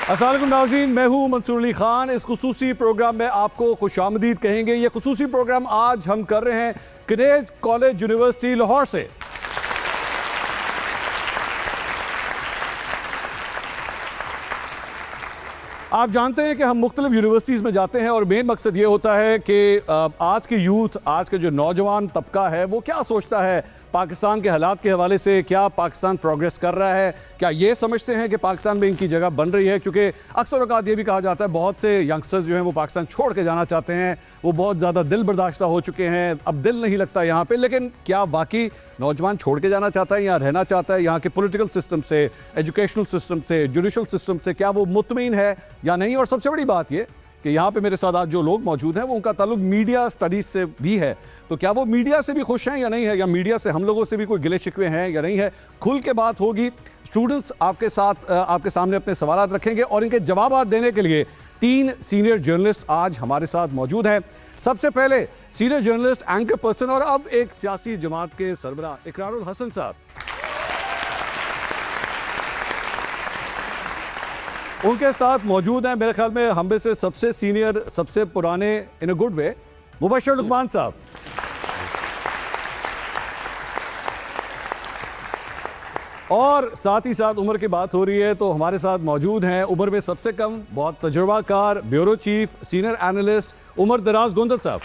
अस्सलाम वालेकुम नाज़रीन, मैं हूँ मंसूर अली खान। इस खुसूसी प्रोग्राम में आपको खुशामदीद कहेंगे। ये खुसूसी प्रोग्राम आज हम कर रहे हैं कनेज कॉलेज यूनिवर्सिटी लाहौर से। आप जानते हैं कि हम मुख्तलिफ यूनिवर्सिटीज़ में जाते हैं और मेन मकसद ये होता है कि आज के यूथ, आज के जो नौजवान तबका है वो क्या सोचता है पाकिस्तान के हालात के हवाले से। क्या पाकिस्तान प्रोग्रेस कर रहा है, क्या ये समझते हैं कि पाकिस्तान में इनकी जगह बन रही है। क्योंकि अक्सर औक़ात ये भी कहा जाता है बहुत से यंगस्टर्स जो हैं वो पाकिस्तान छोड़ के जाना चाहते हैं, वो बहुत ज़्यादा दिल बर्दाश्ता हो चुके हैं, अब दिल नहीं लगता यहाँ पे। लेकिन क्या वाकई नौजवान छोड़ के जाना चाहता है, यहाँ रहना चाहता है, यहाँ के पॉलिटिकल सिस्टम से, एजुकेशनल सिस्टम से, जुडिशल सिस्टम से क्या वो मुतमईन है या नहीं। और सबसे बड़ी बात ये कि यहाँ पे मेरे साथ आज जो लोग मौजूद हैं वो उनका ताल्लुक मीडिया स्टडीज़ से भी है। तो क्या वो मीडिया से भी खुश हैं या नहीं है, या मीडिया से हम लोगों से भी कोई गिले शिकवे हैं या नहीं है, खुल के बात होगी। स्टूडेंट्स आपके साथ आपके सामने अपने सवाल रखेंगे और इनके जवाब देने के लिए 3 सीनियर जर्नलिस्ट आज हमारे साथ मौजूद हैं। सबसे पहले सीनियर जर्नलिस्ट, एंकर पर्सन और अब एक सियासी जमात के सरबराह इकरारुल हसन साहब, उनके साथ मौजूद हैं मेरे ख्याल में हम में से सबसे सीनियर, सबसे पुराने in a good way, Mubashir Luqman साहब। और साथ ही साथ उम्र की बात हो रही है तो हमारे साथ मौजूद हैं उम्र में सबसे कम, बहुत तजुर्बाकार, bureau chief, senior analyst, Umar Daraz Gondal साहब।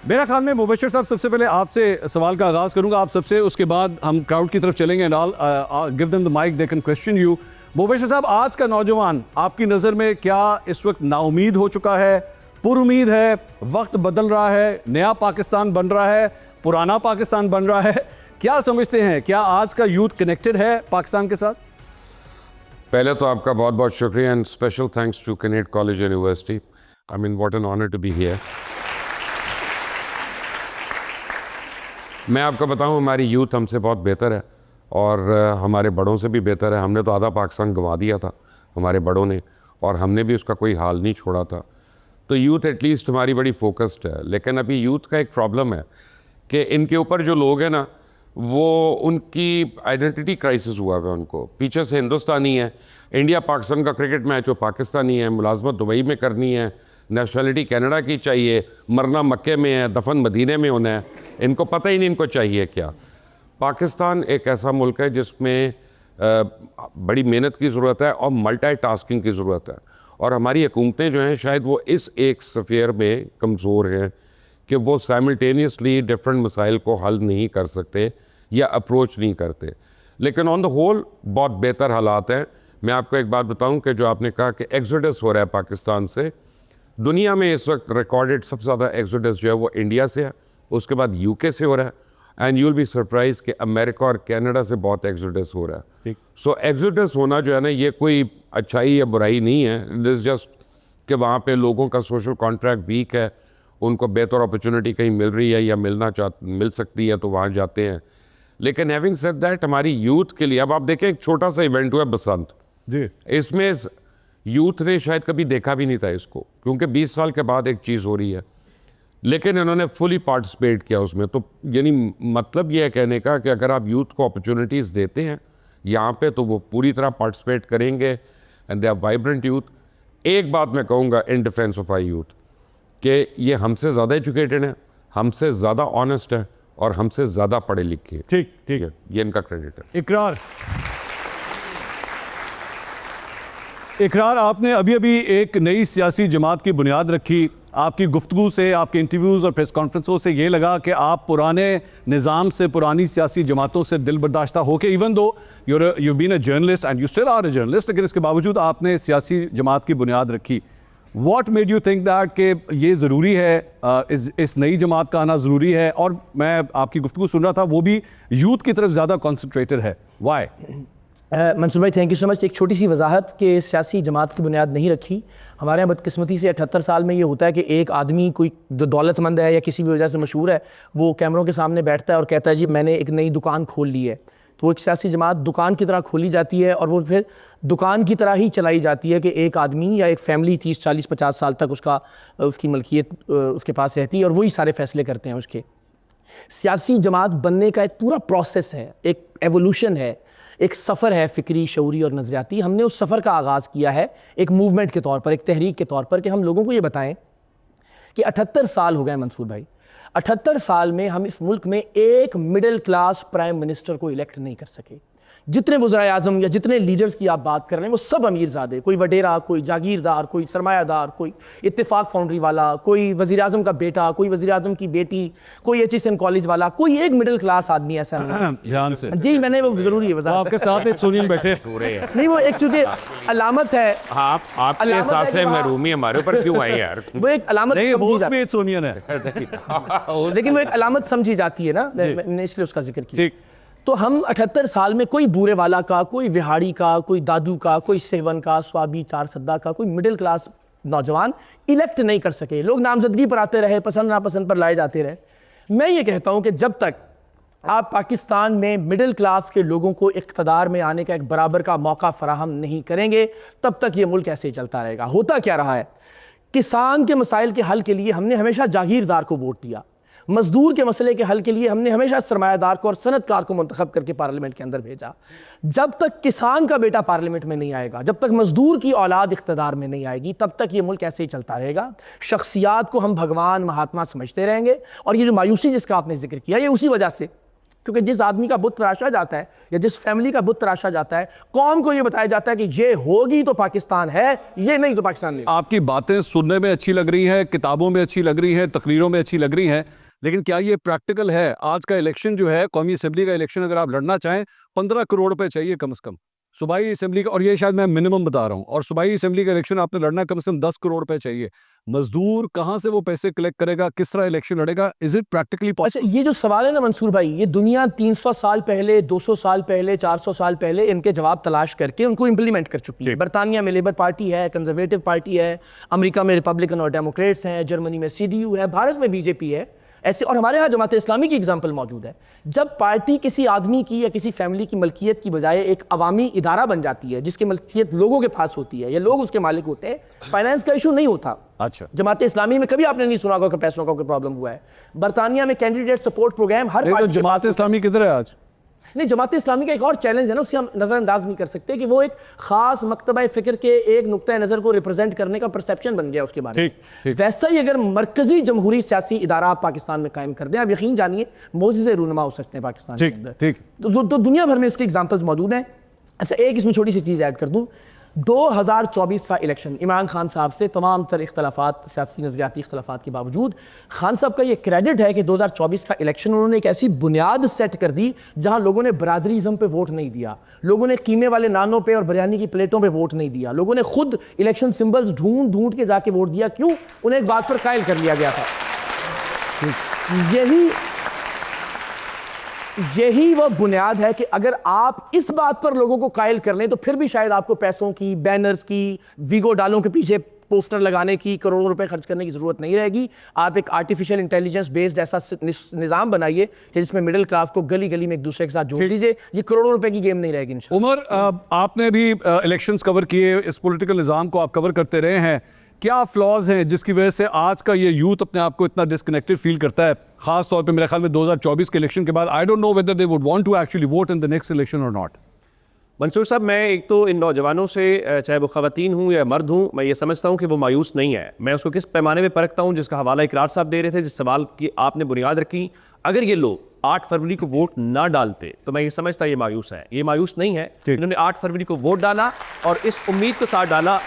मेरा ख्याल में मुबशर साहब, सबसे पहले आपसे सवाल का आगाज़ करूंगा, आप सबसे, उसके बाद हम क्राउड की तरफ चलेंगे and I give them the mike, they can question you. Mubashar साहब, आज का नौजवान आपकी नज़र में क्या इस वक्त नाउमीद हो चुका है, पुरुमीद है, वक्त बदल रहा है, नया पाकिस्तान बन रहा है, पुराना पाकिस्तान बन रहा है, क्या समझते हैं? क्या आज का यूथ कनेक्टेड है पाकिस्तान के साथ? पहले तो आपका बहुत बहुत शुक्रिया and special thanks to Kinnaird college university. I mean what an honour to be here. मैं आपको बताऊं, हमारी यूथ हमसे बहुत बेहतर है और हमारे बड़ों से भी बेहतर है। हमने तो आधा पाकिस्तान गंवा दिया था हमारे बड़ों ने, और हमने भी उसका कोई हाल नहीं छोड़ा था। तो यूथ एटलीस्ट हमारी बड़ी फोकस्ड है। लेकिन अभी यूथ का एक प्रॉब्लम है कि इनके ऊपर जो लोग हैं ना, वो उनकी आइडेंटिटी क्राइसिस हुआ है उनको। पीछे से हिंदुस्तानी है, इंडिया पाकिस्तान का क्रिकेट मैच हो पाकिस्तानी है, मुलाजमत दुबई में करनी है, नेशनलिटी कनाडा की चाहिए, मरना मक्के में है, दफन मदीने में होना है, इनको पता ही नहीं इनको चाहिए क्या। पाकिस्तान एक ऐसा मुल्क है जिसमें बड़ी मेहनत की ज़रूरत है और मल्टीटास्किंग की ज़रूरत है। और हमारी हुकूमतें जो हैं शायद वो इस एक स्फीयर में कमज़ोर हैं कि वो साइमल्टेनियसली डिफरेंट मसाइल को हल नहीं कर सकते या अप्रोच नहीं करते। लेकिन ऑन द होल बहुत बेहतर हालात हैं। मैं आपको एक बात बताऊं कि जो आपने कहा कि एक्सोडस हो रहा है पाकिस्तान से, दुनिया में इस वक्त रिकॉर्डेड सबसे ज़्यादा एक्सोडस जो है वो इंडिया से है, उसके बाद यूके से हो रहा है, and you will be surprise कि अमेरिका और कनाडा से बहुत एक्सोडस हो रहा है। सो एक्सोडस होना जो है ना, ये कोई अच्छाई या बुराई नहीं है, इट इज़ जस्ट कि वहाँ पे लोगों का सोशल कॉन्ट्रैक्ट वीक है, उनको बेहतर अपॉर्चुनिटी कहीं मिल रही है या मिल सकती है तो वहाँ जाते हैं। लेकिन हैविंग सेड दैट, हमारी यूथ के लिए अब आप देखें, एक छोटा सा इवेंट हुआ बसंत जी, इसमें यूथ ने शायद कभी देखा भी नहीं था इसको, क्योंकि 20 साल के बाद एक चीज़ हो रही है, लेकिन इन्होंने फुली पार्टिसिपेट किया उसमें। तो यानी मतलब ये है कहने का कि अगर आप यूथ को अपॉर्चुनिटीज़ देते हैं यहाँ पे तो वो पूरी तरह पार्टिसिपेट करेंगे and they are vibrant youth. एक बात मैं कहूँगा in defence of our youth कि ये हमसे ज़्यादा एजुकेटेड हैं, हमसे ज़्यादा ऑनेस्ट है और हमसे ज़्यादा पढ़े लिखे हैं। ठीक ठीक है, ये इनका क्रेडिट है। इकरार, आपने अभी अभी एक नई सियासी जमात की बुनियाद रखी। आपकी गुफ्तगू से, आपके इंटरव्यूज़ और प्रेस कॉन्फ्रेंसों से ये लगा कि आप पुराने निज़ाम से, पुरानी सियासी जमातों से दिल बर्दाश्ता होकर, even though you been a journalist and you still are a journalist, लेकिन इसके बावजूद आपने सियासी जमात की बुनियाद रखी। What made you think that कि ये ज़रूरी है, इस नई जमात का आना ज़रूरी है? और मैं आपकी गुफ्तगू सुन रहा था, वो भी यूथ की तरफ ज़्यादा कॉन्सनट्रेटेड है, वाई? मंसूर भाई, थैंक यू सो मच। एक छोटी सी वजाहत कि सियासी जमात की बुनियाद नहीं रखी। हमारे यहाँ बदकिस्मती से 78 साल में ये होता है कि एक आदमी कोई दौलतमंद है या किसी भी वजह से मशहूर है, वो कैमरों के सामने बैठता है और कहता है जी मैंने एक नई दुकान खोल ली है। तो वो एक सियासी जमात दुकान की तरह खोली जाती है और वो फिर दुकान की तरह ही चलाई जाती है कि एक आदमी या एक फैमिली 30, 40, 50 साल तक उसकी मलकियत उसके पास रहती है और वही सारे फैसले करते हैं उसके। सियासी जमात बनने का एक पूरा प्रोसेस है, एक एवोल्यूशन है, एक सफ़र है फ़िक्री, शऊरी और नज़रियाती। हमने उस सफ़र का आगाज़ किया है एक मूवमेंट के तौर पर, एक तहरीक के तौर पर, कि हम लोगों को ये बताएं कि 78 साल हो गए मंसूर भाई, 78 साल में हम इस मुल्क में एक मिडिल क्लास प्राइम मिनिस्टर को इलेक्ट नहीं कर सके। जितने वज़ीर आज़म या जितने लीडर्स की आप बात कर रहे हैं वो सब अमीरज़ादे, कोई वडेरा, कोई जागीरदार, कोई सरमायादार, कोई इत्तेफाक फाउंड्री वाला, कोई वज़ीर आज़म का बेटा, कोई वज़ीर आज़म की बेटी, कोई HSM कॉलेज वाला, कोई एक मिडिल क्लास आदमी ऐसा नहीं। ध्यान से जी, मैंने वो ज़रूरी है वज़ाहत। आपके साथ एक सुनील बैठे नहीं, वो एक चूंकि अलामत है। आपके अलामत हिसाब है से कि वहाँ- महरूमी हमारे ऊपर क्यों आई यार? वो एक अलामत नहीं, समझी होस्ट जाती में सोनियन है। है, लेकिन वो एक अलामत समझी जाती है ना, मैंने इसलिए उसका जिक्र किया। ठीक। तो हम 78 साल में कोई बूरे वाला का, कोई विहाड़ी का, कोई दादू का, कोई सेवन का, स्वाबी, चार सद्दा का, कोई मिडिल क्लास नौजवान इलेक्ट नहीं कर सके। लोग नामजदगी पर आते रहे, पसंद नापसंद पर लाए जाते रहे। मैं ये कहता हूँ कि जब तक आप पाकिस्तान में मिडिल क्लास के लोगों को इक़्तिदार में आने का एक बराबर का मौका फराहम नहीं करेंगे, तब तक ये मुल्क ऐसे ही चलता रहेगा। होता क्या रहा है, किसान के मसाइल के हल के लिए हमने हमेशा जागीरदार को वोट दिया, मजदूर के मसले के हल के लिए हमने हमेशा सरमायादार को और सनतकार को मुंतखब करके पार्लियामेंट के अंदर भेजा। जब तक किसान का बेटा पार्लियामेंट में नहीं आएगा, जब तक मजदूर की औलाद इख्तिदार में नहीं आएगी, तब तक ये मुल्क ऐसे ही चलता रहेगा। शख्सियात को हम भगवान महात्मा समझते रहेंगे। और ये जो मायूसी जिसका आपने जिक्र किया, ये उसी वजह से, क्योंकि जिस आदमी का बुत तराशा जाता है या जिस फैमिली का बुत तराशा जाता है, कौम को ये बताया जाता है कि ये होगी तो पाकिस्तान है, ये नहीं तो पाकिस्तान नहीं। आपकी बातें सुनने में अच्छी लग रही हैं, किताबों में अच्छी लग रही हैं, तकरीरों में अच्छी लग रही हैं, लेकिन क्या ये प्रैक्टिकल है? आज का इलेक्शन जो है, कौमी असेंबली का इलेक्शन, अगर आप लड़ना चाहें 15 करोड़ रुपए चाहिए कम से कम। सूबाई असेंबली का, और ये शायद मैं मिनिमम बता रहा हूँ, और सूबाई असेंबली का इलेक्शन आपने लड़ना कम से कम 10 करोड़ रुपए चाहिए। मजदूर कहाँ से वो पैसे कलेक्ट करेगा? किस तरह इलेक्शन लड़ेगा? Is it practically possible? अच्छा, ये जो सवाल है ना मंसूर भाई, ये दुनिया 300 साल पहले, 200 साल पहले, 400 साल पहले इनके जवाब तलाश करके उनको इंप्लीमेंट कर चुकी है। बरतानिया में लेबर पार्टी है, कंजर्वेटिव पार्टी है, अमेरिका में रिपब्लिकन और डेमोक्रेट्स हैं, जर्मनी में CDU है, भारत में BJP है ऐसे, और हमारे यहाँ जमात इस्लामी की एग्जाम्पल मौजूद है। जब पार्टी किसी आदमी की या किसी फैमिली की मलकियत की बजाय एक अवामी इदारा बन जाती है जिसकी मलकियत लोगों के पास होती है या लोग उसके मालिक होते हैं, फाइनेंस का इशू नहीं होता। अच्छा, जमात इस्लामी में कभी आपने नहीं सुना होगा कि पैसों का कोई प्रॉब्लम हुआ है। बरतानिया में कैंडिडेट सपोर्ट प्रोग्राम हर तो जमात इस्लामी किधर है आज? नहीं, जमात इस्लामी का एक और चैलेंज है ना, उससे हम नज़रअंदाज नहीं कर सकते कि वो एक खास मकतबा फ़िक्र के एक नुक्ता नज़र को रिप्रेजेंट करने का परसेप्शन बन गया उसके बारे में। ठीक। वैसा ही अगर मरकजी जमहूरी सियासी इदारा आप पाकिस्तान में कायम कर दें, आप यकीन जानिए मोज़िज़े रूनुमा हो सकते हैं पाकिस्तान के अंदर। ठीक। तो दुनिया भर में इसके एग्जाम्पल्स मौजूद हैं। अच्छा, एक इसमें छोटी सी चीज़ ऐड कर दूँ, 2024 का इलेक्शन, इमरान खान साहब से तमाम तर इख्तलाफात, सियासी नज़रियाती इख्तलाफात के बावजूद, खान साहब का ये क्रेडिट है कि 2024 का इलेक्शन उन्होंने एक ऐसी बुनियाद सेट कर दी जहां लोगों ने बरादरीज़म पे वोट नहीं दिया, लोगों ने कीमे वाले नानों पे और बिरयानी की प्लेटों पे वोट नहीं दिया, लोगों ने खुद इलेक्शन सिंबल्स ढूंढ के जाके वोट दिया। क्यों? उन्हें एक बात पर कायल कर लिया गया था। यही वह बुनियाद है कि अगर आप इस बात पर लोगों को कायल कर लें तो फिर भी शायद आपको पैसों की, बैनर्स की, वीगो डालों के पीछे पोस्टर लगाने की, करोड़ों रुपए खर्च करने की जरूरत नहीं रहेगी। आप एक आर्टिफिशियल इंटेलिजेंस बेस्ड ऐसा निज़ाम बनाइए जिसमें मिडिल क्लास को गली गली में एक दूसरे के साथ जोड़ दीजिए। ये करोड़ों रुपए की गेम नहीं रहेगी इंशाल्लाह। उमर, आपने भी इलेक्शंस कवर किए, इस पॉलिटिकल निज़ाम को आप कवर करते रहे हैं। क्या फ्लॉज हैं जिसकी वजह से आज का ये यूथ अपने आप को इतना डिस्कनेक्टेड फील करता है, खास तौर पे मेरे ख्याल में 2024 के इलेक्शन के बाद? I don't know whether they would want to actually vote in the next election or not. Mansoor साहब, मैं एक तो इन नौजवानों से, चाहे वो ख़वातीन हूँ या मर्द हूँ, मैं ये समझता हूँ कि वो मायूस नहीं है। मैं उसको किस पैमाने में परखता हूँ, जिसका हवाला इकरार साहब दे रहे थे, जिस सवाल की आपने बुनियाद रखी। अगर ये लोग 8 फरवरी को वोट ना डालते तो मैं ये समझता ये मायूस है। ये मायूस नहीं है, इन्होंने 8 फरवरी को वोट डाला और इस उम्मीद के साथ डाला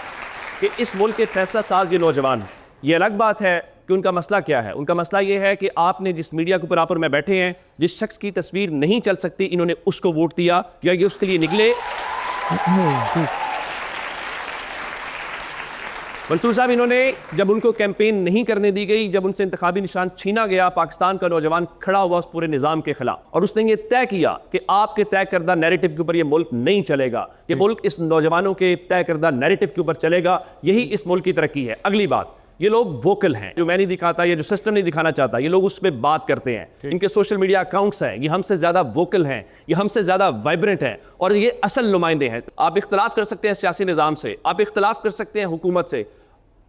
कि इस मुल्क के 63 साल के नौजवान, ये अलग बात है कि उनका मसला क्या है। उनका मसला ये है कि आपने जिस मीडिया के ऊपर आप और मैं बैठे हैं, जिस शख्स की तस्वीर नहीं चल सकती, इन्होंने उसको वोट दिया या ये उसके लिए निकले। मंसूर साहब, इन्होंने जब उनको कैंपेन नहीं करने दी गई, जब उनसे इंतखाबी निशान छीना गया, पाकिस्तान का नौजवान खड़ा हुआ उस पूरे निज़ाम के खिलाफ और उसने ये तय किया कि आपके तय करदा नैरेटिव के ऊपर ये मुल्क नहीं चलेगा, ये मुल्क इस नौजवानों के तय करदा नैरेटिव के ऊपर चलेगा। यही इस मुल्क की तरक्की है। अगली बात, ये लोग वोकल हैं, जो मैं नहीं दिखाता, ये जो सिस्टम नहीं दिखाना चाहता, ये लोग उस पर बात करते हैं। इनके सोशल मीडिया अकाउंट्स हैं, ये हमसे ज़्यादा वोकल हैं, ये हमसे ज़्यादा वाइब्रेंट हैं और ये असल नुमाइंदे हैं। आप इख्तलाफ कर सकते हैं सियासी निज़ाम से, आप इख्तलाफ कर सकते हैं हुकूमत से।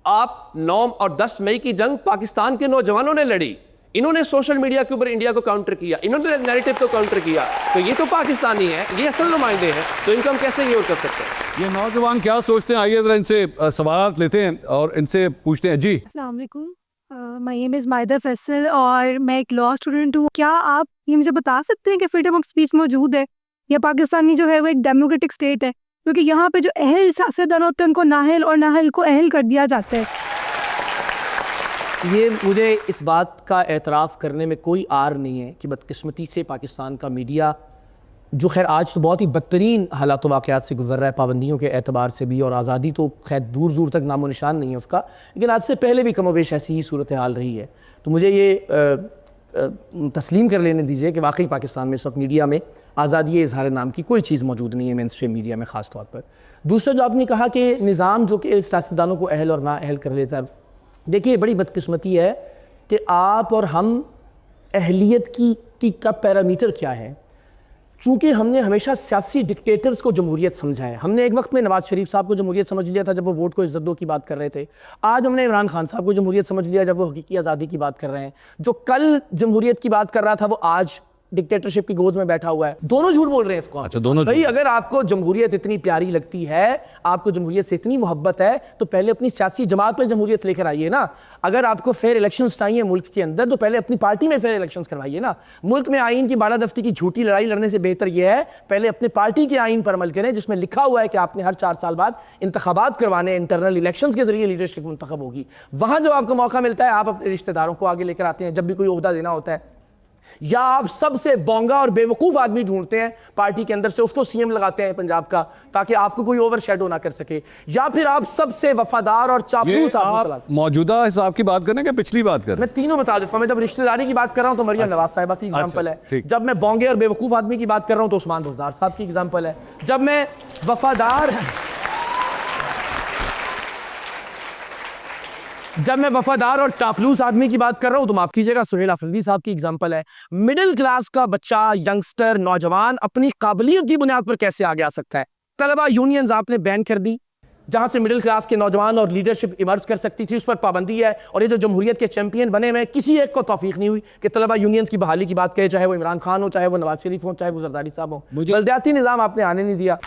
आप 9 और 10 मई की जंग पाकिस्तान के नौजवानों ने लड़ी। इन्होंने सोशल मीडिया के ऊपर इंडिया को काउंटर किया, इन्होंने नैरेटिव को काउंटर किया, तो ये तो पाकिस्तानी है, ये असल नुमाइंदे हैं, तो इनको हम कैसे इग्नोर कर सकते हैं? ये नौजवान क्या सोचते हैं, आइए जरा इनसे सवाल लेते हैं और इनसे पूछते हैं। जी अस्सलाम वालेकुम, माय नेम इज़ मायदा फैसल और मैं एक लॉ स्टूडेंट हूँ। क्या आप ये मुझे बता सकते हैं कि फ्रीडम ऑफ स्पीच मौजूद है या पाकिस्तानी जो है वो एक डेमोक्रेटिक स्टेट है? क्योंकि यहाँ पे जो अहल सियासतदान होते हैं उनको नाअहल और नाअहल को अहल कर दिया जाता है। ये मुझे इस बात का एतराफ़ करने में कोई आर नहीं है कि बदकिस्मती से पाकिस्तान का मीडिया, जो खैर आज तो बहुत ही बदतरीन हालात वाक़यात से गुजर रहा है, पाबंदियों के एतबार से भी, और आज़ादी तो खैर दूर दूर तक नामो निशान नहीं है उसका, लेकिन आज से पहले भी कमोबेश ऐसी ही सूरत हाल रही है। तो मुझे ये तस्लीम कर लेने दीजिए कि वाकई पाकिस्तान में इस वक्त मीडिया में आज़ादी इज़हार नाम की कोई चीज़ मौजूद नहीं है, मेन स्ट्रीम मीडिया में ख़ास तौर पर। दूसरा जो आपने कहा कि निज़ाम जो कि सियासतदानों को अहल और ना अहल कर लेता है, देखिए बड़ी बदकिस्मती है कि आप और हम अहलियत की का पैरामीटर क्या है। चूँकि हमने हमेशा सियासी डिक्टेटर्स को जमहूरियत समझा है। हमने एक वक्त में नवाज़ शरीफ साहब को जमहूरियत समझ लिया था जब वो वोट को इज़्ज़त दो की बात कर रहे थे। आज हमने इमरान खान साहब को जमहूरियत समझ लिया जब वो हकीकी आज़ादी की बात कर रहे हैं। जो कल जमहूरियत की बात कर रहा था वो आज डिक्टेटरशिप की गोद में बैठा हुआ है। दोनों झूठ बोल रहे हैं इसको। अच्छा, दोनों भाई अगर आपको जमहूरियत इतनी प्यारी लगती है, आपको जमहूरियत से इतनी मोहब्बत है, तो पहले अपनी सियासी जमात में जमहूरियत लेकर आइए ना। अगर आपको फेयर इलेक्शंस चाहिए मुल्क के अंदर, तो पहले अपनी पार्टी में फेयर इलेक्शंस करवाइए ना। मुल्क में आइन की बालादस्ती की झूठी लड़ाई लड़ने से बेहतर यह है पहले अपने पार्टी के आइन पर अमल करें, जिसमें लिखा हुआ है कि आपने हर 4 साल बाद इंतखाबात करवाने, इंटरनल इलेक्शंस के जरिए लीडरशिप मुंतखब होगी। वहां जब आपको मौका मिलता है आप अपने रिश्तेदारों को आगे लेकर आते हैं जब भी कोई ओहदा देना होता है, या आप सबसे बोंगा और बेवकूफ़ आदमी ढूंढते हैं पार्टी के अंदर से, उसको सीएम लगाते हैं पंजाब का ताकि आपको कोई ओवर शेडो ना कर सके, या फिर आप सबसे वफादार और चापलूस आप मौजूदा हिसाब की बात करें कि पिछली बात करें? मैं तीनों बता देता हूं। मैं जब रिश्तेदारी की बात कर रहा हूं तो मरियम नवाज साहिबा की एग्जांपल है। जब मैं बोंगे और बेवकूफ़ आदमी की बात कर रहा हूं तो उस्मान बुज़दार साहब की एग्जांपल है। जब मैं वफादार और चापलूस आदमी की बात कर रहा हूं तो माफ कीजिएगा सुहेल अफरीदी साहब की एग्जांपल है। मिडिल क्लास का बच्चा, यंगस्टर, नौजवान अपनी काबिलियत की बुनियाद पर कैसे आगे आ सकता है? तलबा यूनियंस आपने बैन कर दी, जहां से मिडिल क्लास के नौजवान और लीडरशिप इमर्ज कर सकती थी, उस पर पाबंदी है। और ये जो जमहूरियत के चैंपियन बने हुए, किसी एक को तौफीक नहीं हुई कि तलबा यूनियंस की बहाली की बात करें, चाहे वो इमरान खान हो, चाहे वो नवाज शरीफ हो, चाहे वो जरदारी साहब हो। बलदियाती निज़ाम आपने आने नहीं दिया।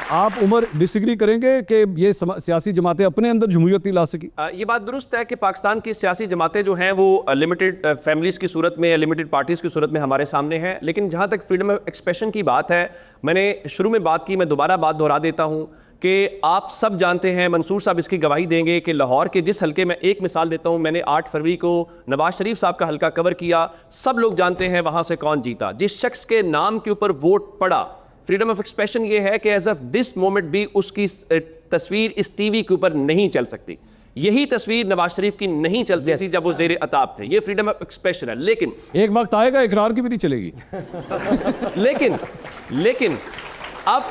आप उमर डिसएग्री करेंगे कि ये सियासी जमातें अपने अंदर जमहूरियत नहीं ला सकी? ये बात दुरुस्त है कि पाकिस्तान की सियासी जमातें जो हैं वो लिमिटेड फैमिलीज़ की सूरत में, लिमिटेड पार्टीज़ की सूरत में हमारे सामने हैं। लेकिन जहाँ तक फ्रीडम ऑफ एक्सप्रेशन की बात है, मैंने शुरू में बात की, मैं दोबारा बात दोहरा देता हूँ कि आप सब जानते हैं, मंसूर साहब इसकी गवाही देंगे कि लाहौर के जिस हल्के में, एक मिसाल देता हूँ, मैंने 8 फरवरी को नवाज शरीफ साहब का हल्का कवर किया, सब लोग जानते हैं वहाँ से कौन जीता। जिस शख्स के नाम के ऊपर वोट पड़ा, फ्रीडम ऑफ एक्सप्रेशन ये है कि एज ऑफ दिस मोमेंट भी उसकी तस्वीर इस टीवी के ऊपर नहीं चल सकती। यही तस्वीर नवाज शरीफ की नहीं चलती थी जब वो जेर अताब थे। ये फ्रीडम ऑफ एक्सप्रेशन है। लेकिन एक वक्त आएगा इकरार की भी नहीं चलेगी। लेकिन अब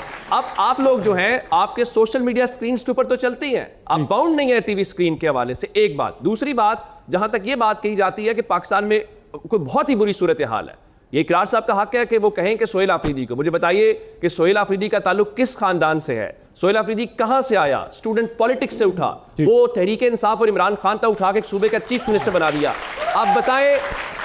आप लोग जो हैं आपके सोशल मीडिया स्क्रीन के ऊपर तो चलती हैं, आप बाउंड नहीं है टीवी स्क्रीन के हवाले से। एक बात। दूसरी बात, जहां तक ये बात कही जाती है कि पाकिस्तान में कोई बहुत ही बुरी सूरत हाल है, ये इकरार साहब का हक है कि वो कहें कि सोहेल आफरीदी को। मुझे बताइए कि सोहेल आफरीदी का ताल्लुक किस खानदान से है? सोहेल आफरीदी कहां से आया? स्टूडेंट पॉलिटिक्स से उठा, वो तहरीक इंसाफ और इमरान खान तक उठा के एक सूबे का चीफ मिनिस्टर बना दिया। आप बताएं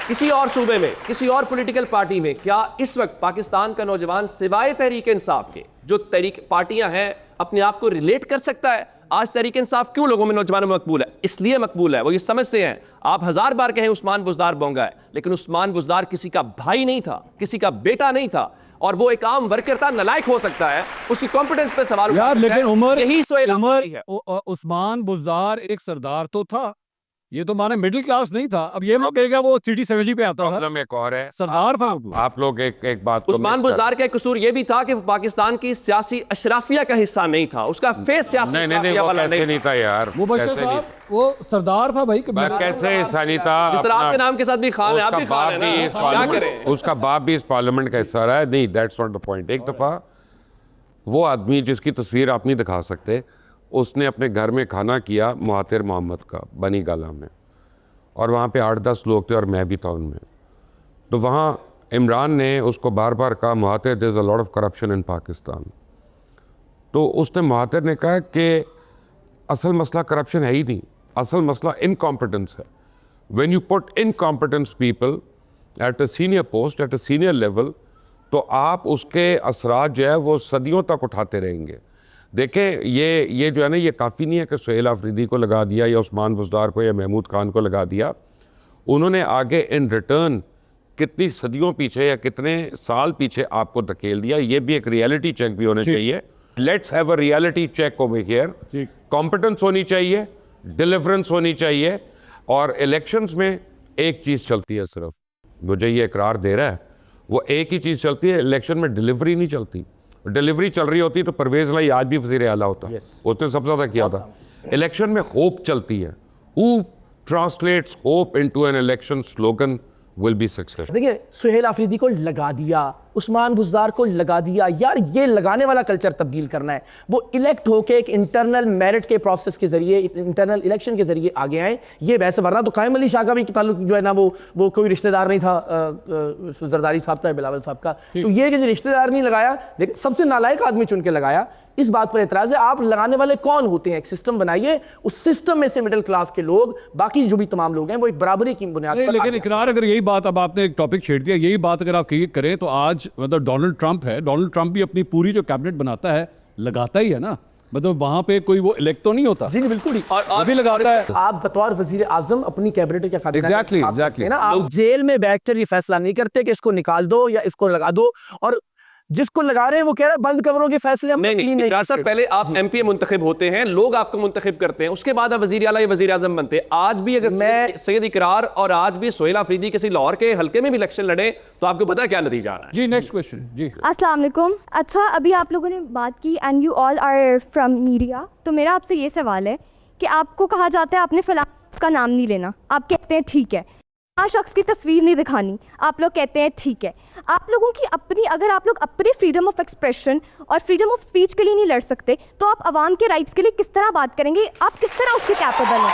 किसी और सूबे में, किसी और पॉलिटिकल पार्टी में क्या इस वक्त पाकिस्तान का नौजवान सिवाय तहरीक इंसाफ के जो तहरीक पार्टियां हैं अपने आप को रिलेट कर सकता है? आज तहरीक इंसाफ क्यों लोगों में, नौजवानों में मकबूल है? इसलिए मकबूल है, वो ये समझते हैं। आप 1000 बार कहें उस्मान बुज़दार बोंगा है, लेकिन उस्मान बुज़दार किसी का भाई नहीं था, किसी का बेटा नहीं था, और वो एक आम वर्कर था, नालायक हो सकता है, उसकी कॉम्पिटेंस पे सवाल यार, लेकिन उमर, यही सोहेल आफरीदी है। उस्मान बुज़दार एक सरदार तो था, ये तो माने मिडिल क्लास नहीं था। अब ये मत कहेगा वो सिटी 70 पे आता था। प्रॉब्लम एक और है, सरदार था। आप लोग एक बात को उस्मान बुज़दार का कसूर ये भी था कि वो पाकिस्तान की सियासी अशराफिया का हिस्सा नहीं था, उसका फेस सियासी नहीं, वो कैसे नहीं था यार, मुबश्शिर साहब वो सरदार था भाई। कैसे हिस्सा नहीं था? जिस तरह आपके नाम के साथ भी खान है, आप भी खान है ना, क्या करें? उसका बाप भी इस पार्लियामेंट का हिस्सा रहा है। नहीं, दैट्स नॉट द पॉइंट। एक दफा वो आदमी जिसकी तस्वीर आप नहीं दिखा सकते, उसने अपने घर में खाना किया महातिर मोहम्मद का, बनी गाला में, और वहाँ पे 8-10 लोग थे और मैं भी था उनमें। तो वहाँ इमरान ने उसको बार बार कहा, Mahathir there is a lot of corruption in Pakistan. तो उसने महातिर ने कहा कि असल मसला करप्शन है ही नहीं, असल मसला इनकॉम्पिटेंस है। When you put incompetence people at a senior post, at a senior level, तो आप उसके असरात जो है वो सदियों तक उठाते रहेंगे। देखें, ये जो है ना, ये काफ़ी नहीं है कि सुहेल आफरीदी को लगा दिया या उस्मान बुज़दार को या महमूद खान को लगा दिया। उन्होंने आगे इन रिटर्न कितनी सदियों पीछे या कितने साल पीछे आपको धकेल दिया। ये भी एक रियलिटी चेक भी होना चाहिए। Let's have a reality check over here. Competence होनी चाहिए, डिलीवरेंस होनी चाहिए, और इलेक्शंस में एक चीज़ चलती है सिर्फ, मुझे ये इकरार दे रहा है, वो एक ही चीज़ चलती है, इलेक्शन में डिलीवरी नहीं चलती। डिलीवरी चल रही होती तो परवेज़ लाई आज भी वज़ीर आला होता, उसने सबसे ज़्यादा किया था। इलेक्शन में होप चलती है। Who translates hope into an election slogan will be successful. देखिए, सुहेल आफरीदी को लगा दिया, उस्मान बुज़दार को लगा दिया, यार ये लगाने वाला कल्चर तब्दील करना है। वो इलेक्ट होके एक इंटरनल मेरिट के प्रोसेस के जरिए, इंटरनल इलेक्शन के जरिए आगे आए। ये वैसे वरना तो कायम अली शाह का भी ताल्लुक जो है ना, वो कोई रिश्तेदार नहीं था जरदारी साहब का, बिलावल साहब का। तो ये कि रिश्तेदार नहीं लगाया, लेकिन सबसे नालायक आदमी चुन के लगाया। इस बात पर एतराज़ है। आप लगाने वाले कौन होते हैं? एक सिस्टम बनाइए, उस सिस्टम में से मिडिल क्लास के लोग, बाकी जो भी तमाम लोग हैं, वो एक बराबरी की बुनियाद पर। लेकिन इकरार, अगर यही बात, अब आपने एक टॉपिक छेड़ दिया, यही बात अगर आप करें तो आज मतलब डोनाल्ड ट्रंप है, डोनाल्ड ट्रंप भी अपनी पूरी जो कैबिनेट बनाता है लगाता ही है ना, मतलब वहां पे कोई वो इलेक्ट तो नहीं होता। जी बिल्कुल ही, और भी लगाता है। आप बतौर वजीर आजम अपनी कैबिनेट के फैसले एग्जैक्टली ना, आप जेल में बैठकर ये फैसला नहीं करते कि इसको निकाल दो या इसको लगा दो, और जिसको लगा रहे हैं वो कह रहा है बंद कमरों के फैसले हम नहीं इकरार साहब, पहले आप एमपीए मुंतखब होते हैं, लोग आपको मुंतखब करते हैं, उसके बाद आप वजीर आला या वजीर आजम बनते हैं। आज भी अगर मैं सैयद इकरार और आज भी सुहेल आफरीदी किसी लाहौर के हल्के में भी इलेक्शन लड़े तो आपको पता है क्या नतीजा आ रहा है। जी, नेक्स्ट क्वेश्चन जी। अस्सलाम वालेकुम। अच्छा, अभी आप लोगों ने बात की and you all are from media, तो मेरा आपसे ये सवाल है कि आपको कहा जाता है आपने फलां का नाम नहीं लेना, आप कहते हैं ठीक है, शख्स की तस्वीर नहीं दिखानी, आप लोग कहते हैं ठीक है। आप लोगों की अपनी, अगर आप लोग अपने फ्रीडम ऑफ एक्सप्रेशन और फ्रीडम ऑफ स्पीच के लिए नहीं लड़ सकते तो आप अवाम के राइट्स के लिए किस तरह बात करेंगे? आप किस तरह उसके कैपेबल हैं?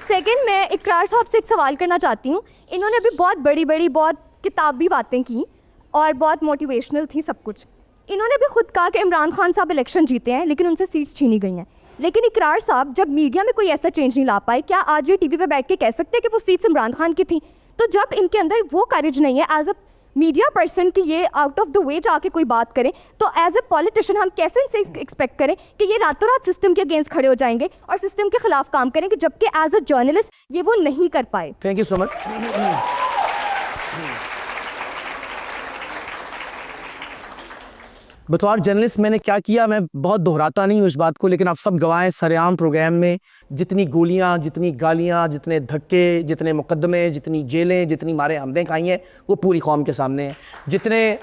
सेकेंड मैं इकरार साहब से एक सवाल करना चाहती हूँ। इन्होंने अभी बहुत बड़ी बड़ी, बहुत किताबी बातें की और बहुत मोटिवेशनल थी सब कुछ। इन्होंने भी खुद कहा कि इमरान खान साहब इलेक्शन जीते हैं लेकिन उनसे सीट्स छीनी गई हैं। लेकिन इकरार साहब जब मीडिया में कोई ऐसा चेंज नहीं ला पाए, क्या आज ये टीवी पे बैठ के कह सकते हैं कि वो सीट्स इमरान खान की थी? तो जब इनके अंदर वो करेज नहीं है एज अ मीडिया पर्सन कि ये आउट ऑफ द वे जाके कोई बात करें, तो एज ए पॉलिटिशियन हम कैसे इनसे एक्सपेक्ट करें कि ये रातों रात सिस्टम के अगेंस्ट खड़े हो जाएंगे और सिस्टम के खिलाफ काम करेंगे, जबकि एज अ जर्नलिस्ट ये वो नहीं कर पाए। Thank you so much. बतौर जर्नलिस्ट मैंने क्या किया, मैं बहुत दोहराता नहीं हूँ इस बात को, लेकिन आप सब गवाएं सरेआम प्रोग्राम में जितनी गोलियाँ, जितनी गालियाँ, जितने धक्के, जितने मुकदमे, जितनी जेलें, जितनी मारे हमने खाई हैं, वो पूरी कौम के सामने हैं। जितने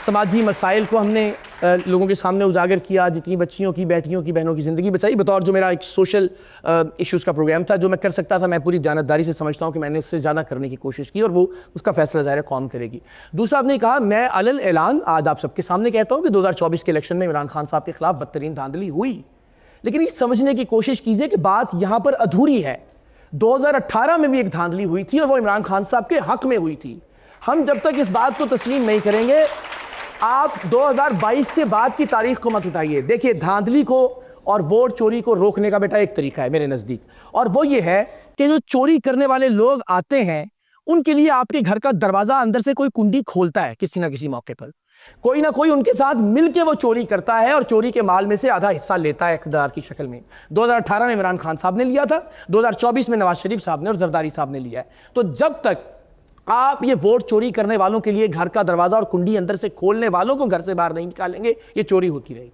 समाजी मसाइल को हमने लोगों के सामने उजागर किया, जितनी बच्चियों की, बेटियों की, बहनों की ज़िंदगी बचाई, बतौर जो मेरा एक सोशल इश्यूज़ का प्रोग्राम था, जो मैं कर सकता था, मैं पूरी जानतदारी से समझता हूँ कि मैंने उससे ज़्यादा करने की कोशिश की और वो उसका फैसला ज़ाहिर है कौम करेगी। दूसरा, आपने कहा, मैं अलल ऐलान आज आप सबके सामने कहता हूँ कि 2024 के इलेक्शन में इमरान खान साहब के खिलाफ बदतरीन धांधली हुई, लेकिन ये समझने की कोशिश कीजिए कि बात यहाँ पर अधूरी है। 2018 में भी एक धांधली हुई थी और वो इमरान खान साहब के हक में हुई थी। हम जब तक इस बात को तस्लीम नहीं करेंगे, आप 2022 के बाद की तारीख को मत उठाइए। देखिए, धांधली को और वोट चोरी को रोकने का बेटा एक तरीका है मेरे नज़दीक, और वो ये है कि जो चोरी करने वाले लोग आते हैं उनके लिए आपके घर का दरवाज़ा अंदर से कोई कुंडी खोलता है, किसी ना किसी मौके पर कोई ना कोई उनके साथ मिलके वो चोरी करता है और चोरी के माल में से आधा हिस्सा लेता है इक़्तिदार की शक्ल में। 2018 में इमरान खान साहब ने लिया था, 2024 में नवाज शरीफ साहब ने और जरदारी साहब ने लिया है। तो जब तक आप ये वोट चोरी करने वालों के लिए घर का दरवाजा और कुंडी अंदर से खोलने वालों को घर से बाहर नहीं निकालेंगे, ये चोरी होती रहेगी।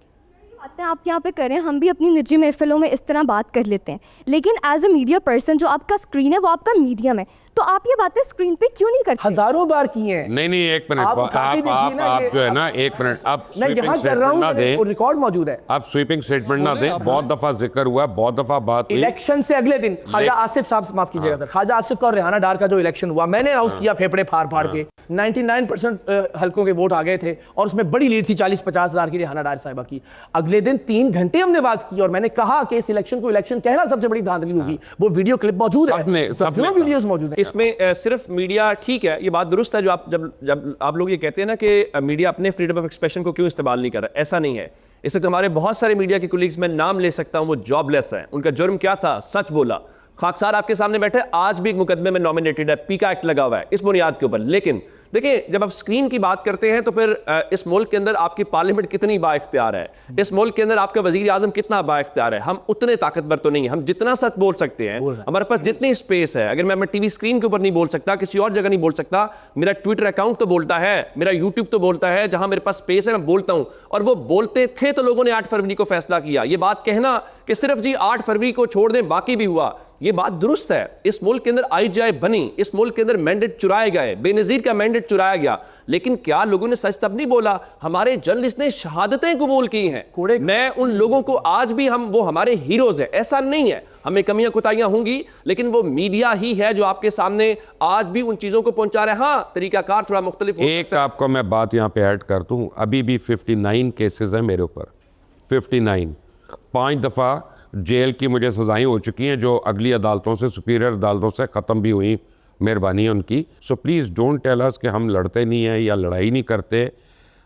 बातें आप यहाँ पे करें, हम भी अपनी निजी महफिलों में इस तरह बात कर लेते हैं, लेकिन एज अ मीडिया पर्सन जो आपका स्क्रीन है वो आपका मीडियम है, तो आप ये बातें स्क्रीन पे क्यों नहीं करते? हजारों बार की हैं। नहीं, एक मिनट, आप जो है ना, एक मिनट, आप मैं यहाँ कर रहा हूँ, रिकॉर्ड मौजूद है। आप स्वीपिंग स्टेटमेंट ना दें, बहुत दफा जिक्र हुआ, बहुत दफा बात हुई। इलेक्शन से अगले दिन ख्वाजा आसिफ साहब, माफ कीजिएगा सर, ख्वाजा आसिफ का और रेहाना डार का जो इलेक्शन हुआ, मैंने अनाउंस किया फेफड़े फाड़ फाड़ के, 99% हल्कों के वोट आ गए थे और उसमें बड़ी लीड थी 40-50 हज़ार की रेहाना डार साहिबा की। अगले दिन 3 घंटे हमने बात की और मैंने कहा कि इस इलेक्शन को इलेक्शन कहना सबसे बड़ी धांधली होगी। वो वीडियो क्लिप मौजूद है, सब वीडियोस मौजूद है। इसमें सिर्फ मीडिया ठीक है, ये बात दुरुस्त है जो आप जब आप लोग ये कहते हैं ना कि मीडिया अपने फ्रीडम ऑफ एक्सप्रेशन को क्यों इस्तेमाल नहीं कर रहा, ऐसा नहीं है। इस वक्त हमारे बहुत सारे मीडिया के कोलीग्स, मैं नाम ले सकता हूं, वो जॉबलेस हैं। उनका जुर्म क्या था? सच बोला। खाकसार आपके सामने बैठे, आज भी एक मुकदमे में नॉमिनेटेड है, पीका एक्ट लगा हुआ है इस बुनियाद के ऊपर। लेकिन देखिए, जब आप स्क्रीन की बात करते हैं तो फिर इस मुल्क के अंदर आपकी पार्लियामेंट कितनी बाइख्तियार है, इस मुल्क के अंदर आपका वजीर आजम कितना बाइख्तियार है। हम उतने ताकतवर तो नहीं है, हम जितना सच बोल सकते हैं, हमारे पास जितनी स्पेस है। अगर मैं टीवी स्क्रीन के ऊपर नहीं बोल सकता, किसी और जगह नहीं बोल सकता, मेरा ट्विटर अकाउंट तो बोलता है, मेरा यूट्यूब तो बोलता है, जहां मेरे पास स्पेस है मैं बोलता हूं। और वो बोलते थे तो लोगों ने 8 फरवरी को फैसला किया। ये बात कहना कि सिर्फ जी 8 फरवरी को छोड़ दें बाकी भी हुआ, ये बात दुरुस्त है। इस मुल्क के अंदर IGI बनी, इस मुल्क के अंदर मैंडेट चुराए गए, बेनजीर का मैंडेट चुराया गया, लेकिन क्या लोगों ने सच तब नहीं बोला? हमारे जर्नलिस्ट ने शहादतें कबूल की हैं। मैं उन लोगों को आज भी वो हमारे हीरोज है, ऐसा नहीं है। हमें कमियां कुताहियां होंगी, लेकिन वो मीडिया ही है जो आपके सामने आज भी उन चीजों को पहुंचा रहा है। हाँ, तरीकाकार थोड़ा मुख्तलिफ हो एक आपको मैं बात यहाँ पे ऐड कर दूं, अभी भी 59 केसेस हैं मेरे ऊपर, 59। 5 दफ़ा जेल की मुझे सजाएं हो चुकी हैं, जो अगली अदालतों से, सुपीरियर अदालतों से ख़त्म भी हुई, मेहरबानी है उनकी। So please don't tell us कि हम लड़ते नहीं हैं या लड़ाई नहीं करते।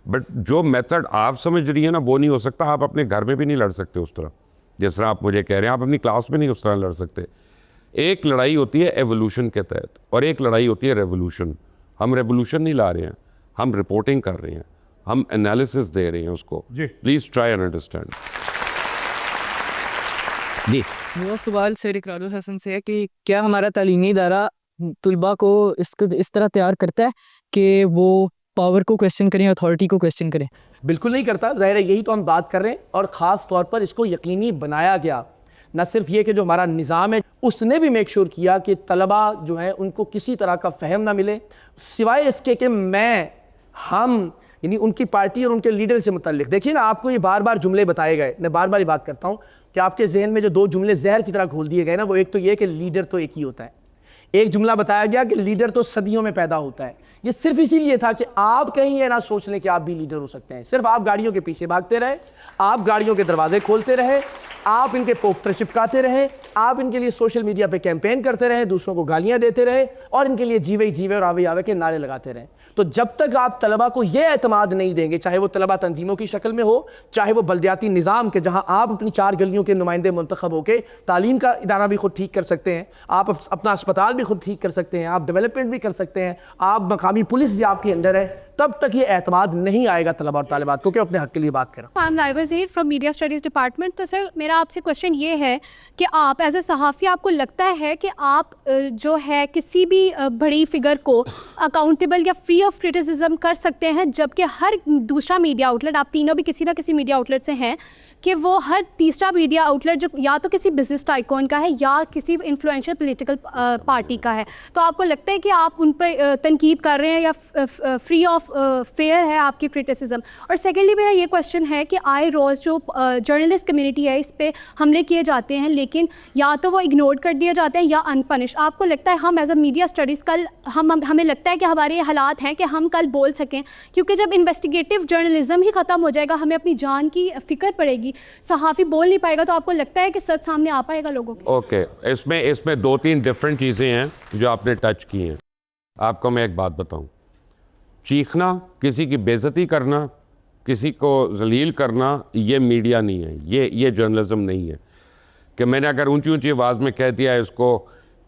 बट जो मेथड आप समझ रही है ना, वो नहीं हो सकता। आप अपने घर में भी नहीं लड़ सकते उस तरह, जिस तरह आप मुझे कह रहे हैं। आप अपनी क्लास में नहीं उस तरह लड़ सकते। एक लड़ाई होती है एवोल्यूशन के तहत, और एक लड़ाई होती है रेवोल्यूशन। हम रेवोल्यूशन नहीं ला रहे हैं, हम रिपोर्टिंग कर रहे हैं, हम एनालिसिस दे रहे हैं उसको। Please try and understand. जी, मेरा सवाल सर इकरारुल हसन से है कि क्या हमारा तालीमी इदारा तलबा को इस तरह तैयार करता है कि वो पावर को क्वेश्चन करें, अथॉरिटी को क्वेश्चन करें? बिल्कुल नहीं करता। ज़ाहिर है, यही तो हम बात कर रहे हैं। और ख़ास तौर पर इसको यकीनी बनाया गया, न सिर्फ ये कि जो हमारा निज़ाम है उसने भी मेक श्योर किया कि तलबा जो है उनको किसी तरह का फ़हम ना मिले, सिवाय इसके कि हम यानी उनकी पार्टी और उनके लीडर से मुतल्लिक। देखिए ना, आपको ये बार बार जुमले बताए गए, मैं बार बार ये बात करता हूँ कि आपके जहन में जो 2 जुमले जहर की तरह घोल दिए गए ना, वो एक तो ये कि लीडर तो एक ही होता है। एक जुमला बताया गया कि लीडर तो सदियों में पैदा होता है। ये सिर्फ इसीलिए था कि आप कहीं ये ना सोच लें कि आप भी लीडर हो सकते हैं। सिर्फ आप गाड़ियों के पीछे भागते रहे, आप गाड़ियों के दरवाजे खोलते रहे, आप इनके पोस्टर चिपकाते रहे, आप इनके लिए सोशल मीडिया पे कैंपेन करते रहे, दूसरों को गालियां देते रहे और इनके लिए जीवे जीवे और आवे आवे के नारे लगाते रहे। तो जब तक आप तलबा को यह एतमाद नहीं देंगे, चाहे वो तलबा तंजीमों की शक्ल में हो, चाहे वो बल्दियाती निज़ाम के जहां आप अपनी 4 गलियों के नुमाइंदे मुंतखब होकर तालीम का इदारा भी खुद ठीक कर सकते हैं, आप अपना अस्पताल भी खुद ठीक कर सकते हैं, आप डेवलपमेंट भी कर सकते हैं, आप मकामी पुलिस भी आपके अंडर है, तब तक ये एतमाद नहीं आएगा तलबा और तालिबात को कि अपने हक के लिए बात करें। I am Laiba Zaheer from media studies department. तो सर, मेरा आपसे क्वेश्चन ये है कि आप एज ए सहाफ़ी, आपको लगता है कि आप जो है किसी भी बड़ी फिगर को अकाउंटेबल या फ्री ऑफ क्रिटिसिज्म कर सकते हैं, जबकि हर दूसरा मीडिया आउटलेट, आप तीनों भी किसी ना किसी मीडिया आउटलेट से हैं, कि वो हर तीसरा मीडिया आउटलेट जो या तो किसी बिजनेस टाइकॉन का है या किसी इन्फ्लुएंशियल पॉलिटिकल पार्टी का है, तो आपको लगता है कि आप उन पर तनकीद कर रहे हैं या फ्री ऑफ फेयर है आपकी क्रिटिसिज्म? और सेकेंडली मेरा ये क्वेश्चन है कि आए रोज़ जो जर्नलिस्ट कम्युनिटी है, इस पर हमले किए जाते हैं, लेकिन या तो वो इग्नोर कर दिए जाते हैं या अनपनिश। आपको लगता है हम एज अ मीडिया स्टडीज़ कल हमें लगता है कि हमारे हालात हैं कि हम कल बोल सकें? क्योंकि जब इन्वेस्टिगेटिव जर्नलिज्म ही ख़त्म हो जाएगा, हमें अपनी जान की फ़िक्र पड़ेगी, सहाफ़ी बोल नहीं पाएगा, तो आपको लगता है कि सच सामने आ पाएगा लोगों के? ओके, इसमें 2-3 डिफरेंट चीज़ें हैं जो आपने टच की हैं। आपको मैं एक बात बताऊं, चीखना, किसी की बेइज्जती करना, किसी को जलील करना, ये मीडिया नहीं है, ये जर्नलिज्म नहीं है। कि मैंने अगर ऊंची ऊंची आवाज़ में कह दिया इसको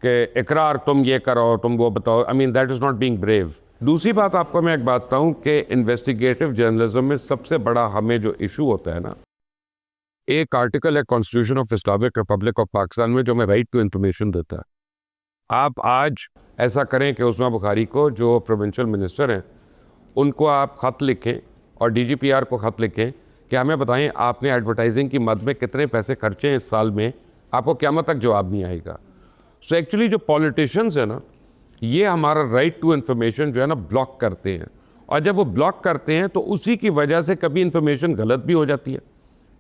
कि इकरार तुम ये करो, तुम वो बताओ, I mean that is not being brave. दूसरी बात आपको मैं एक बात बताऊं कि इन्वेस्टिगेटिव जर्नलिज्म में सबसे बड़ा हमें जो इशू होता है ना, एक आर्टिकल है constitution of Islamic Republic of Pakistan में जो हमें राइट टू इंफॉर्मेशन देता है। आप आज ऐसा करें कि उस्मा बुखारी को, जो प्रोविंशियल मिनिस्टर हैं, उनको आप ख़त लिखें और DGPR को ख़त लिखें कि हमें बताएं आपने एडवर्टाइजिंग की मद में कितने पैसे खर्चे हैं इस साल में, आपको क़यामत तक जवाब नहीं आएगा। सो एक्चुअली जो पॉलिटिशियंस हैं ना, ये हमारा राइट टू इन्फॉर्मेशन जो है ना ब्लॉक करते हैं, और जब वो ब्लॉक करते हैं तो उसी की वजह से कभी इन्फॉर्मेशन गलत भी हो जाती है,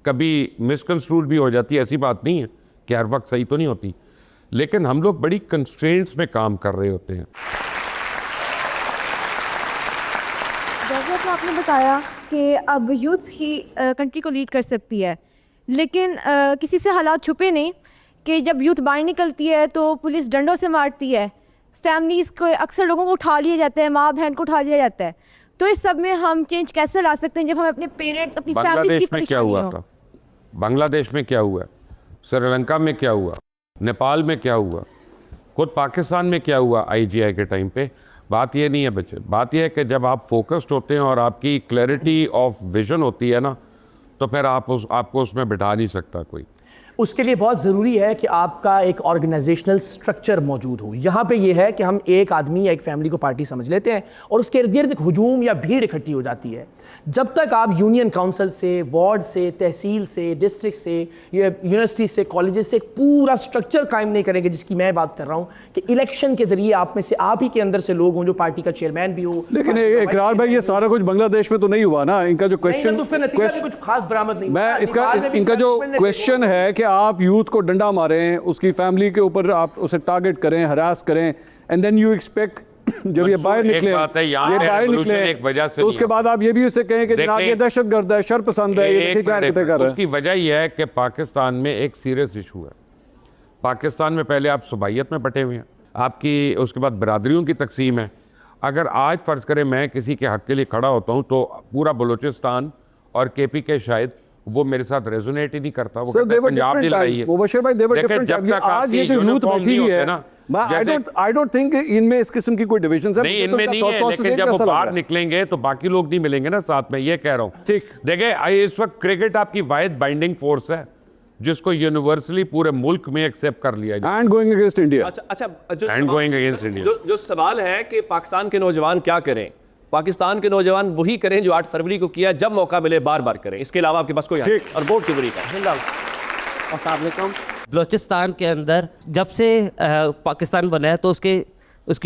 कभी मिसकंस्ट्रूड भी हो जाती है। ऐसी बात नहीं है कि हर वक्त सही तो नहीं होती, लेकिन हम लोग बड़ी कंस्ट्रेंट्स में काम कर रहे होते हैं। जैसे तो आपने बताया कि अब यूथ ही कंट्री को लीड कर सकती है, लेकिन किसी से हालात छुपे नहीं कि जब यूथ बाहर निकलती है तो पुलिस डंडों से मारती है, फैमिलीज़ को, अक्सर लोगों को उठा लिया जाता है, माँ बहन को उठा लिया जाता है। तो इस सब में हम चेंज कैसे ला सकते हैं जब हम अपने पेरेंट्स, अपनी फैमिली की बांग्लादेश में क्या परेशानी हुआ हो? था? बांग्लादेश में क्या हुआ? श्रीलंका में क्या हुआ? नेपाल में क्या हुआ? खुद पाकिस्तान में क्या हुआ IGI के टाइम पे? बात ये नहीं है बच्चे, बात ये है कि जब आप फोकस्ड होते हैं और आपकी क्लैरिटी ऑफ विजन होती है ना, तो फिर आपको उसमें बिठा नहीं सकता कोई। उसके लिए बहुत ज़रूरी है कि आपका एक ऑर्गेनाइजेशनल स्ट्रक्चर मौजूद हो। यहाँ पे ये है कि हम एक आदमी या एक फैमिली को पार्टी समझ लेते हैं और उसके इर्द गिर्द हुजूम या भीड़ इकट्ठी हो जाती है। जब तक आप यूनियन काउंसिल से, वार्ड से, तहसील से, डिस्ट्रिक्ट से, यूनिवर्सिटी से, कॉलेजेस से पूरा स्ट्रक्चर कायम नहीं करेंगे, जिसकी मैं बात कर रहा हूँ कि इलेक्शन के जरिए आप में से, आप ही के अंदर से लोग हों जो पार्टी का चेयरमैन भी हो। लेकिन इकरार भाई, ये सारा कुछ बांग्लादेश में तो नहीं हुआ ना। इनका जो क्वेश्चन, तो फिर नतीजा भी कुछ खास बरामद नहीं मैं हुआ। इसका बाद में भी इनका जो punishment ने क्वेश्चन है कि आप यूथ को डंडा मारें, उसकी फैमिली के ऊपर आप उसे टारगेट करें, हरास करें, एंड देन यू एक्सपेक्ट जब ये बाहर एक निकले, बात है, यहाँ ये पे बाहर revolution निकले, एक वजह से तो उसके नहीं बाद आप ये भी उसे कहें कि जनाब ये दहशतगर्द है, शरपसंद है, ये देखिए क्या हरकतें कर रहा है। उसकी वजह यह है कि पाकिस्तान में एक सीरियस इशू है। पाकिस्तान में पहले आप सुबाइयत में बटे हुए हैं, आपकी उसके बाद बरादरियों की तकसीम है। अगर आज फ़र्ज़ करें मैं किसी के हक़ के लिए खड़ा होता हूँ तो पूरा बलूचिस्तान और KPK शायद वो मेरे साथ रेजोनेट ही नहीं करता। वो कहता है पंजाब की लड़ाई है। मुबशिर भाई, they were देखिए, different जब times। तक आज ये आपकी जो यूथ यूनिफॉर्म बैठी नहीं हुई होते है ना, आई डोंट थिंक इनमें इस किस्म की कोई डिविजन है। नहीं, इनमें नहीं है, लेकिन जब वो बाहर निकलेंगे तो बाकी लोग नहीं मिलेंगे ना साथ में, ये कह रहा हूँ। ठीक। देखिए, इस वक्त क्रिकेट आपकी वाहिद बाइंडिंग फोर्स है जिसको यूनिवर्सली पूरे मुल्क में एक्सेप्ट कर लिया जाए। And going against India. अच्छा, जो And going against India. जो सवाल है कि पाकिस्तान के नौजवान क्या करें? पाकिस्तान के नौजवान वही करें जो 8 फरवरी को किया, जब मौका मिले बार बार करें। इसके अलावा आपके पास कोई हल नहीं। और वोट की बुरी का बलूचिस्तान के अंदर जब से पाकिस्तान बना है तो उसकी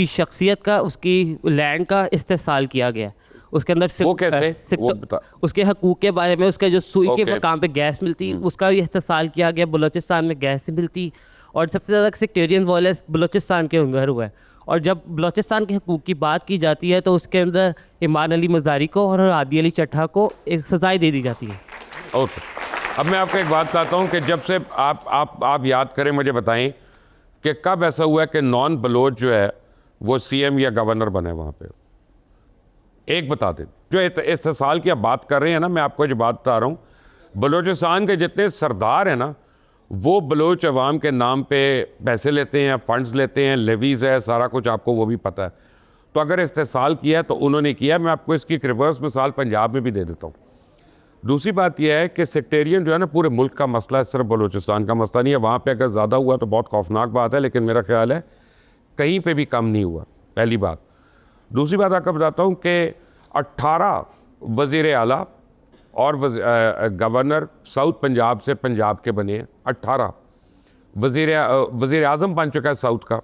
शख्सियत का, उसकी लैंड का इस्तेसाल किया गया। उसके अंदर वो कैसे? वो बता। उसके हकूक़ के बारे में, उसके जो सुई के Okay. मकाम पे गैस मिलती, उसका भी इस्तेसाल किया गया। बलूचिस्तान में गैस मिलती और सबसे ज़्यादा सेक्टेरियन वायलेंस बलूचिस्तान के अंदर हुआ है। और जब बलूचिस्तान के हकूक़ की बात की जाती है तो उसके अंदर ईमान अली मज़ारी को और हादी अली चट्ठा को एक सजाएँ दे दी जाती है। ओके, अब मैं आपको एक बात बताता हूँ कि जब से आप याद करें, मुझे बताएं कि कब ऐसा हुआ है कि नॉन बलोच जो है वो CM या गवर्नर बने वहाँ पे? एक बता दें। जो इस साल की आप बात कर रहे हैं ना, मैं आपको जो बात बता रहा हूँ, बलूचिस्तान के जितने सरदार हैं ना, वो बलोच अवाम के नाम पे पैसे लेते हैं, फंड्स लेते हैं, लेवीज़ है, सारा कुछ आपको वो भी पता है। तो अगर इस्तेसाल किया तो उन्होंने किया। मैं आपको इसकी एक रिवर्स मिसाल पंजाब में भी दे देता हूँ। दूसरी बात यह है कि सेक्टेरियन जो है ना, पूरे मुल्क का मसला है, सिर्फ बलूचिस्तान का मसला नहीं है। वहाँ पे अगर ज़्यादा हुआ तो बहुत खौफनाक बात है, लेकिन मेरा ख्याल है कहीं पे भी कम नहीं हुआ, पहली बात। दूसरी बात आपको बताता हूँ कि 18 वज़ीर आला और गवर्नर साउथ पंजाब से पंजाब के बने हैं। 18 वज़ीर आज़म बन चुका है साउथ का,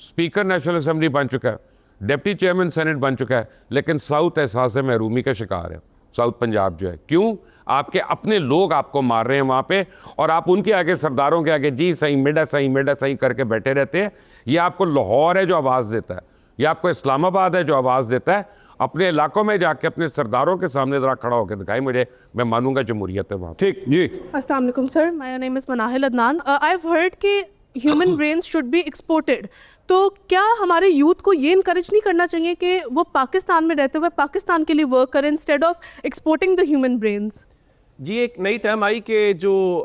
स्पीकर नेशनल असम्बली बन चुका है, डिप्टी चेयरमैन सेनेट बन चुका है, लेकिन साउथ एहसास महरूमी का शिकार है साउथ पंजाब जो है। क्यों? आपके अपने लोग आपको मार रहे हैं वहाँ पे, और आप उनके आगे, सरदारों के आगे जी सही मेडा सही मेडा सही करके बैठे रहते हैं। ये आपको लाहौर है जो आवाज़ देता है, ये आपको इस्लामाबाद है जो आवाज़ देता है। अपने इलाकों में जाके अपने सरदारों के सामने ज़रा खड़ा होकर दिखाई मुझे, मैं मानूंगा जमहूरियत है वहाँ। ठीक जी। अस्सलाम वालेकुम sir, my name is Manahil Adnan. I have heard कि human brains should be exported. तो क्या हमारे यूथ को ये इनकरेज नहीं करना चाहिए कि वो पाकिस्तान में रहते हुए पाकिस्तान के लिए वर्क करें instead of exporting the human brains? जी, एक नई टर्म आई कि जो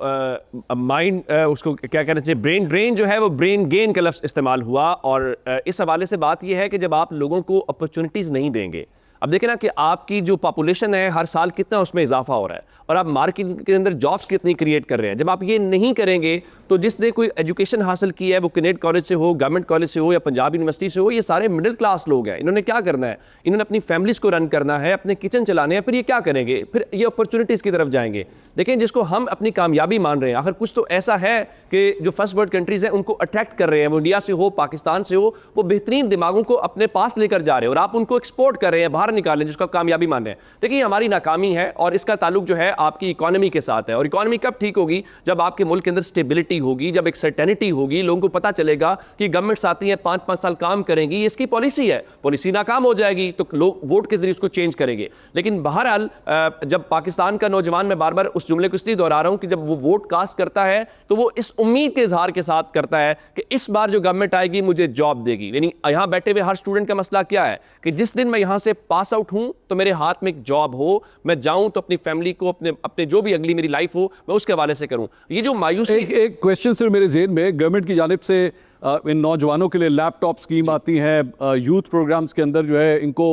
माइंड उसको क्या कहना चाहिए, ब्रेन ड्रेन जो है वो ब्रेन गेन का लफ्ज़ इस्तेमाल हुआ। और इस हवाले से बात यह है कि जब आप लोगों को अपॉर्चुनिटीज़ नहीं देंगे, अब देखें ना कि आपकी जो पॉपुलेशन है हर साल कितना उसमें इजाफा हो रहा है और आप मार्केट के अंदर जॉब्स कितनी क्रिएट कर रहे हैं। जब आप ये नहीं करेंगे तो जिसने कोई एजुकेशन हासिल की है, वो कैनेड कॉलेज से हो, गवर्नमेंट कॉलेज से हो या पंजाब यूनिवर्सिटी से हो, ये सारे मिडिल क्लास लोग हैं। इन्होंने क्या करना है? इन्होंने अपनी फैमिलीज़ को रन करना है, अपने किचन चलाने हैं। फिर ये क्या करेंगे? फिर ये अपॉर्चुनिटीज़ की तरफ जाएंगे। देखें, जिसको हम अपनी कामयाबी मान रहे हैं, आखिर कुछ तो ऐसा है कि जो फर्स्ट वर्ल्ड कंट्रीज़ हैं उनको अट्रैक्ट कर रहे हैं, वो इंडिया से हो, पाकिस्तान से हो, वो बेहतरीन दिमागों को अपने पास लेकर जा रहे हैं और आप उनको एक्सपोर्ट कर रहे हैं, बाहर बाहर निकालें जिसको आप कामयाबी मान रहे हैं। देखिए हमारी नाकामी है और इसका ताल्लुक जो है आपकी इकोनॉमी के साथ है, और इकोनॉमी कब ठीक होगी? जब आपके मुल्क के अंदर स्टेबिलिटी होगी, जब एक सर्टेनिटी होगी, लोगों को पता चलेगा कि गवर्नमेंट्स आती हैं 5-5 साल काम करेंगी, इसकी पॉलिसी है, पॉलिसी नाकाम हो जाएगी तो लोग वोट के जरिए उसको चेंज करेंगे। लेकिन बहरहाल जब पाकिस्तान का नौजवान, मैं बार बार उस जुमले को इसलिए दोहरा रहा हूं कि जब वो वोट कास्ट करता है तो वो इस उम्मीद के इजहार के साथ करता है कि इस बार जो गवर्नमेंट आएगी मुझे जॉब देगी। यानी यहां बैठे हुए हर स्टूडेंट का मसला क्या है कि जिस दिन मैं यहां से पास आउट हूं तो मेरे हाथ में एक जॉब हो, मैं जाऊं तो अपनी फैमिली को, अपने जो भी अगली मेरी लाइफ हो, मैं उसके हवाले से करूं। ये जो मायूसी, एक क्वेश्चन सिर्फ मेरे ज़हन में, गवर्नमेंट की जानिब से इन नौजवानों के लिए लैपटॉप स्कीम आती है, यूथ प्रोग्राम्स के अंदर जो है इनको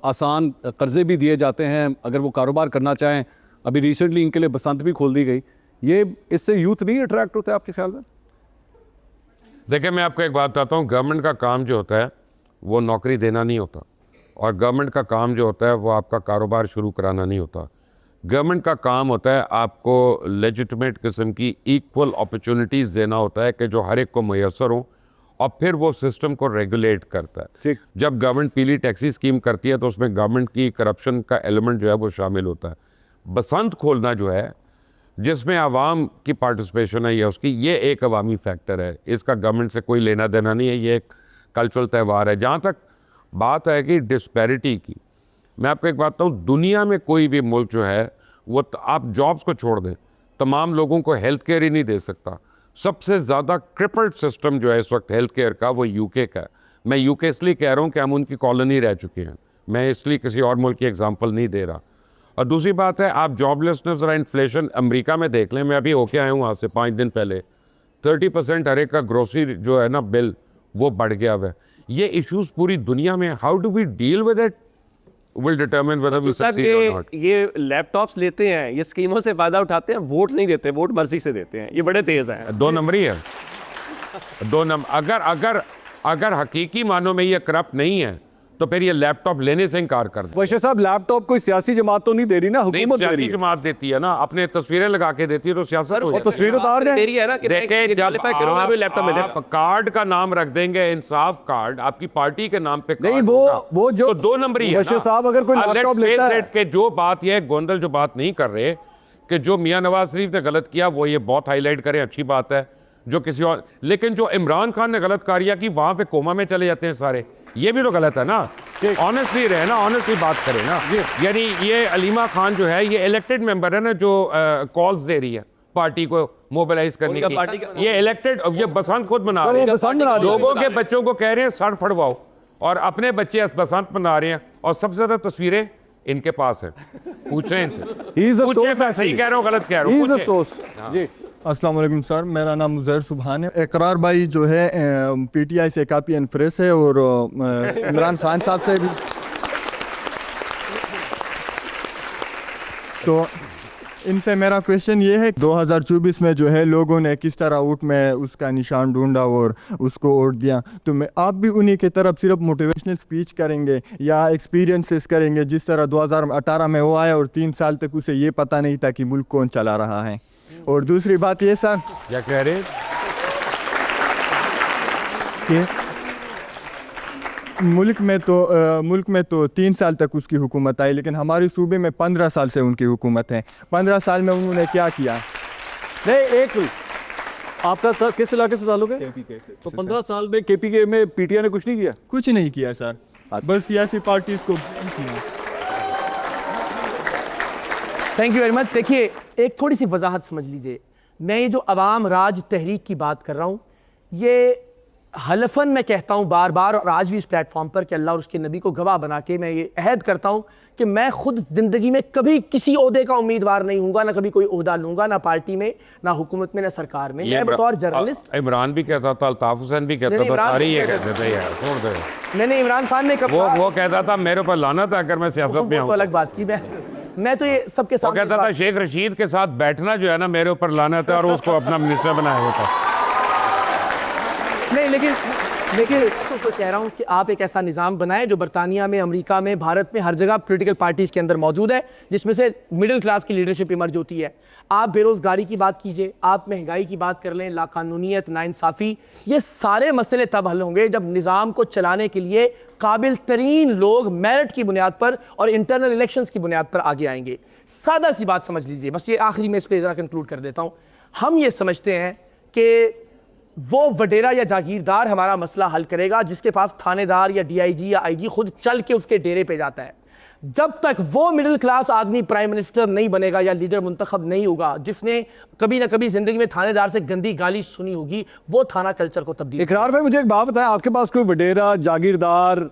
आसान कर्जे भी दिए जाते हैं अगर वो कारोबार करना चाहें। अभी रिसेंटली इनके लिए बसंत भी खोल दी गई। ये इससे यूथ नहीं अट्रैक्ट होता है आपके ख्याल में? देखिए मैं आपको एक बात बताता हूँ, गवर्नमेंट का काम जो होता है वो नौकरी देना नहीं होता, और गवर्नमेंट का काम जो होता है वो आपका कारोबार शुरू कराना नहीं होता। गवर्नमेंट का काम होता है आपको लेजिटिमेट किस्म की इक्वल अपॉर्चुनिटीज़ देना होता है कि जो हर एक को मैसर हो, और फिर वो सिस्टम को रेगुलेट करता है। ठीक। जब गवर्नमेंट पीली टैक्सी स्कीम करती है तो उसमें गवर्नमेंट की करप्शन का एलिमेंट जो है वो शामिल होता है। बसंत खोलना जो है जिसमें आवाम की पार्टिसिपेशन है या उसकी, ये एक अवामी फैक्टर है, इसका गवर्नमेंट से कोई लेना देना नहीं है, ये एक कल्चरल त्यौहार है। जहाँ तक बात है कि डिस्पैरिटी की, मैं आपको एक बात बताऊँ, दुनिया में कोई भी मुल्क जो है वो आप जॉब्स को छोड़ दें, तमाम लोगों को हेल्थ केयर ही नहीं दे सकता। सबसे ज़्यादा क्रिपल्ड सिस्टम जो है इस वक्त हेल्थ केयर का वो यूके का है। मैं यूके इसलिए कह रहा हूँ कि हम उनकी कॉलोनी रह चुके हैं, मैं इसलिए किसी और मुल्क की एग्जांपल नहीं दे रहा। और दूसरी बात है, आप जॉबलेसनेस और इन्फ्लेशन अमेरिका में देख लें, मैं अभी होके आया हूँ वहाँ से 5 दिन पहले, 30% हर एक का ग्रोसरी जो है ना बिल वो बढ़ गया हुआ है। ये इश्यूज पूरी दुनिया में, how do we deal with it will determine whether we succeed or not. ये लैपटॉप्स लेते हैं, ये स्कीमों से फायदा उठाते हैं, वोट नहीं देते, वोट मर्जी से देते हैं, ये बड़े तेज हैं। 2 नंबरी है, 2 नंबर। अगर हकीकी मानों में ये करप्ट नहीं है तो फिर ये लैपटॉप लेने से इनकार कर दे। वैसे साहब लैपटॉप कोई सियासी जमात तो नहीं दे रही ना, नहीं, हुकूमत दे रही सियासी है। जमात देती है ना, अपने तस्वीरें लगा के देती है तो सियासत हो और जाती है। तस्वीर उतार दें। देरी है ना कि देखें, जब लैपटॉप में आप कार्ड का नाम रख देंगे, इंसाफ कार्ड आपकी पार्टी के नाम पे नहीं, कार्ड वो होगा, जो तो 2 नंबरी है वैसे ना। साहब अगर कोई लैपटॉप Let's लेता face है it कि जो बात ये गोंदल जो बात नहीं कर रहे कि जो मियां नवाज शरीफ ने गलत किया वो ये बहुत हाईलाइट करें, अच्छी बात है, जो किसी और, लेकिन जो इमरान खान ने गलत कार्य की वहां पे कोमा में चले जाते हैं सारे, ये भी तो गलत है ना। ऑनेस्टली रहे ना, ऑनेस्टली बात करें ना। यानी ये अलीमा खान जो है ये इलेक्टेड मेंबर है ना, जो कॉल्स दे रही है पार्टी को मोबिलाइज करने की, ये इलेक्टेड, ये बसंत खुद मना रहे हैं, लोगों के बच्चों को कह रहे हैं सर फड़वाओ, और अपने बच्चे बसंत मना रहे हैं, और सबसे ज्यादा तस्वीरें इनके पास है। पूछें इनसे, पूछें, मैं सही कह रहा हूँ गलत कह रहा हूँ, पूछें। जी अस्सलाम वालेकुम सर, मेरा नाम मुज़ैर सुबहान है। इकरार भाई जो है पीटीआई से काफ़ी अनफ्रेश है, और इमरान खान साहब से भी, तो इनसे मेरा क्वेश्चन ये है, 2024 में जो है लोगों ने किस तरह वोट में उसका निशान ढूंढा और उसको वोट दिया, तो मैं आप भी उन्हीं की तरफ सिर्फ मोटिवेशनल स्पीच करेंगे या एक्सपीरियंसेस करेंगे, जिस तरह 2018 में वो आया और 3 साल तक उसे ये पता नहीं था कि मुल्क कौन चला रहा है। और दूसरी बात ये सर, क्या कह रहे हैं कि मुल्क में तो 3 साल तक उसकी हुकूमत आई, लेकिन हमारे सूबे में 15 साल से उनकी हुकूमत है। 15 साल में उन्होंने क्या किया? नहीं, एक आपका किस इलाके से ताल्लुक है? KPK से। तो 15 साल में KPK में पीटीआई ने कुछ नहीं किया? कुछ नहीं किया सर, बस सियासी पार्टीज को किया। Thank you very much. देखिए, एक थोड़ी सी वजाहत समझ लीजिए, मैं ये जो अवाम राज तहरीक की बात कर रहा हूँ, ये हलफन मैं कहता हूँ बार बार, और आज भी इस प्लेटफॉर्म पर कि अल्लाह और उसके नबी को गवाह बना के मैं ये अहद करता हूँ कि मैं खुद ज़िंदगी में कभी किसी ओहदे का उम्मीदवार नहीं हूँगा, ना कभी कोई ओहदा लूँगा, ना पार्टी में, ना हुकूमत में, ना सरकार में। मैं बतौर जर्नलिस्ट, इमरान भी कहता था, अल्ताफ हुसैन भी कहता था, सारे ये कहते थे यार, छोड़ दो। मैंने इमरान खान ने वो कहता था मेरे ऊपर लाना था अगर मैं सियासत में तो अलग बात की, मैं तो ये सबके साथ कहता था शेख रशीद के साथ बैठना जो है ना मेरे ऊपर लाना था, और उसको अपना मिनिस्टर बनाया होता। नहीं, लेकिन तो कह रहा हूँ कि आप एक ऐसा निज़ाम बनाएं जो बरतानिया में, अमेरिका में, भारत में, हर जगह पॉलिटिकल पार्टीज़ के अंदर मौजूद है, जिसमें से मिडिल क्लास की लीडरशिप इमर्ज होती है। आप बेरोज़गारी की बात कीजिए, आप महंगाई की बात कर लें, लाकानूनियत, नाइंसाफ़ी, ये सारे मसले तब हल होंगे जब निज़ाम को चलाने के लिए काबिल तरीन लोग मेरिट की बुनियाद पर और इंटरनल इलेक्शंस की बुनियाद पर आगे आएंगे। सादा सी बात समझ लीजिए, बस ये आखिरी में इस पर ज़रा कंक्लूड कर देता हूँ। हम ये समझते हैं कि वो वडेरा या जागीरदार हमारा मसला हल करेगा जिसके पास थानेदार या डीआईजी या आईजी खुद चल के उसके डेरे पे जाता है। जब तक वो मिडिल क्लास आदमी प्राइम मिनिस्टर नहीं बनेगा या लीडर मुंतखब नहीं होगा जिसने कभी ना कभी जिंदगी में थानेदार से गंदी गाली सुनी होगी, वो थाना कल्चर को तब्दील। इकरार भाई मुझे एक बात बताएं, आपके पास कोई वडेरा, जागीरदार,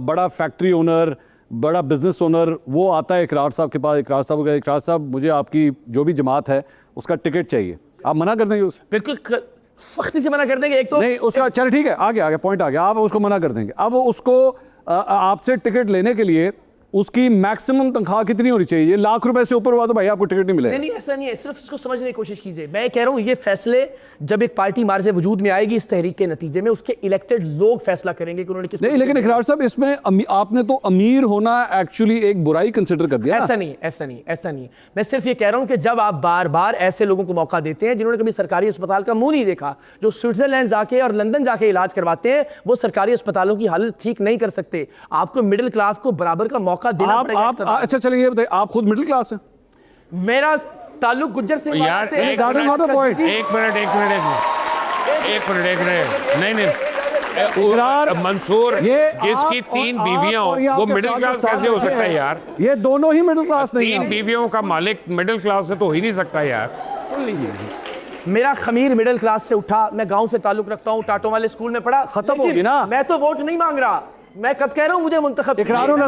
बड़ा फैक्ट्री ओनर, बड़ा बिजनेस ओनर वो आता है इकरार साहब के पास, इकरार साहब का, इकरार साहब मुझे आपकी जो भी जमात है उसका टिकट चाहिए, आप मना कर देंगे उसे? बिल्कुल सख्ती से मना कर देंगे। एक तो नहीं उसका, चल ठीक है, आगे पॉइंट आ गया, आप उसको मना कर देंगे। अब उसको आपसे टिकट लेने के लिए उसकी मैक्सिमम तनख्वाह कितनी होनी चाहिए? ये लाख रुपए से ऊपर हुआ तो भाई आपको टिकट नहीं मिलेगा। नहीं ऐसा नहीं है, सिर्फ इसको समझने की कोशिश कीजिए। मैं कह रहा हूँ ये फैसले जब एक पार्टी मार्ज वजूद में आएगी इस तहरीक के नतीजे में, उसके इलेक्टेड लोग फैसला करेंगे कि उन्होंने किसको। नहीं लेकिन इकरार साहब इसमें आपने तो अमीर होना एक्चुअली एक बुराई कंसिडर कर दिया। ऐसा नहीं। मैं सिर्फ ये कह रहा हूँ कि जब आप बार बार ऐसे लोगों को मौका देते हैं जिन्होंने कभी सरकारी अस्पताल का मुंह नहीं देखा, जो स्विट्जरलैंड जाके और लंदन जाके इलाज करवाते हैं, वो सरकारी अस्पतालों की हालत ठीक नहीं कर सकते। आपको मिडिल क्लास को बराबर का मौका देना पड़ेगा। अच्छा चलिए ये बताइए, आप खुद मिडिल क्लास हैं? मेरा ताल्लुक गुज्जर से यार एक मिनट नहीं मंसूर, जिसकी 3 बीवियां हो वो मिडिल क्लास कैसे हो सकता है यार? ये दोनों ही मिडिल क्लास नहीं है। 3 बीवियों का मालिक मिडिल क्लास से तो हो ही नहीं सकता यार। सुन लीजिए, मेरा खमीर मिडिल क्लास से उठा, मैं गांव से ताल्लुक रखता हूँ, टाटो वाले स्कूल में पढ़ा, खत्म होगी ना। मैं तो वोट नहीं मांग रहा, मैं कब कह रहा हूँ मुझे मुंतखब। इकरारुल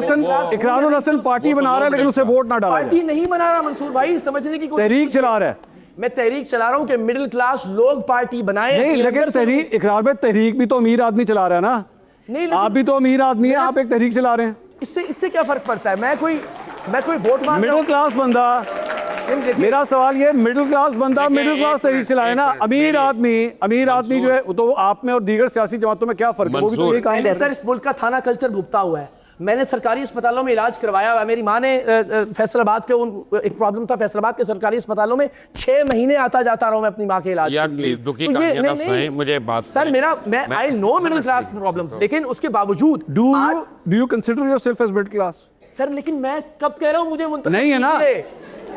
हसन पार्टी बना रहा है लेकिन उसे वोट ना डाला। पार्टी नहीं बना रहा मंसूर भाई, समझने की कोशिश। तहरीक चला रहा है। मैं तहरीक चला रहा हूँ कि मिडिल क्लास लोग पार्टी बनाए। नहीं लेकिन तहरीक, इकरार भाई तहरीक भी तो अमीर आदमी चला रहा है ना। नहीं आप भी तो अमीर आदमी है, आप एक तहरीक चला रहे हैं। इससे क्या फर्क पड़ता है? मैं कोई वोट मांग मिडिल क्लास बंदा, मेरा सवाल ये, मिडिल क्लास बंदा मिडिल क्लास तहरीक चलाए ना। अमीर आदमी जो है तो आप में और दीगर सियासी जमातों में क्या फर्क है? वो भी तो यही काम कर रहे हैं। सर इस मुल्क का थाना कल्चर भुगता हुआ है, मैंने सरकारी अस्पतालों में इलाज करवाया हुआ। मेरी माँ ने फैसलाबाद के एक प्रॉब्लम था, फैसलाबाद के सरकारी अस्पतालों में 6 महीने आता जाता रहा हूँ मैं अपनी माँ के इलाज। यार प्लीज दुखी कहानियां ना सुनाएं मुझे बात। सर मैं I know middle class problems, लेकिन उसके बावजूद do you consider yourself as middle class? Sir लेकिन मैं कब कह रहा हूँ मुझे नहीं है ना।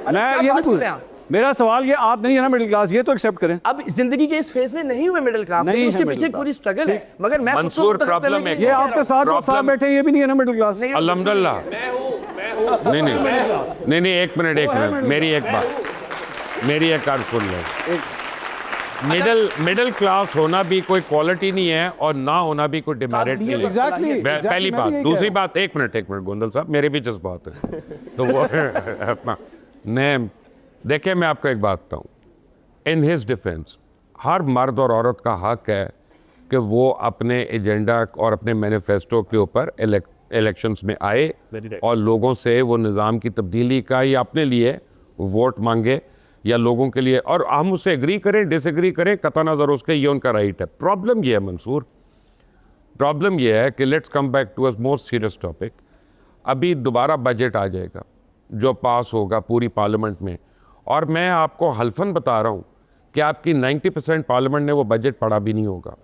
मैं ये पूछ रहा हूं, मेरा सवाल ये, आप नहीं है ना मिडिल क्लास, ये तो एक्सेप्ट करें। अब जिंदगी के इस फेज में नहीं हुए मिडिल क्लास, नहीं उसके पीछे पूरी स्ट्रगल है, मगर मैं मंसूर प्रॉब्लम है, ये आपके साथ बैठे ये भी नहीं है ना मिडिल क्लास। अल्हम्दुलिल्लाह नहीं एक मिनट मेरी एक बात सुन लें। मिडिल क्लास होना भी कोई क्वालिटी नहीं है और ना होना भी कोई डिमेरिट नहीं है। एग्जैक्टली पहली बात। दूसरी बात, एक मिनट गोंदल साहब, मेरे भी जज्बात है तो वो देखिए मैं आपको एक बात बताऊं, इन हिज डिफेंस हर मर्द और औरत का हक है कि वो अपने एजेंडा और अपने मैनिफेस्टो के ऊपर इलेक्शंस में आए और लोगों से वो निज़ाम की तब्दीली का या अपने लिए वोट मांगे या लोगों के लिए, और हम उससे एग्री करें डिसएग्री करें कतई नज़र उसके, ये उनका राइट है। प्रॉब्लम ये है मंसूर, प्रॉब्लम ये है कि let's come back to a most serious topic. अभी दोबारा बजट आ जाएगा जो पास होगा पूरी पार्लियामेंट में, और मैं आपको हल्फन बता रहा हूँ कि आपकी 90% पार्लियामेंट ने वो बजट पढ़ा भी नहीं होगा,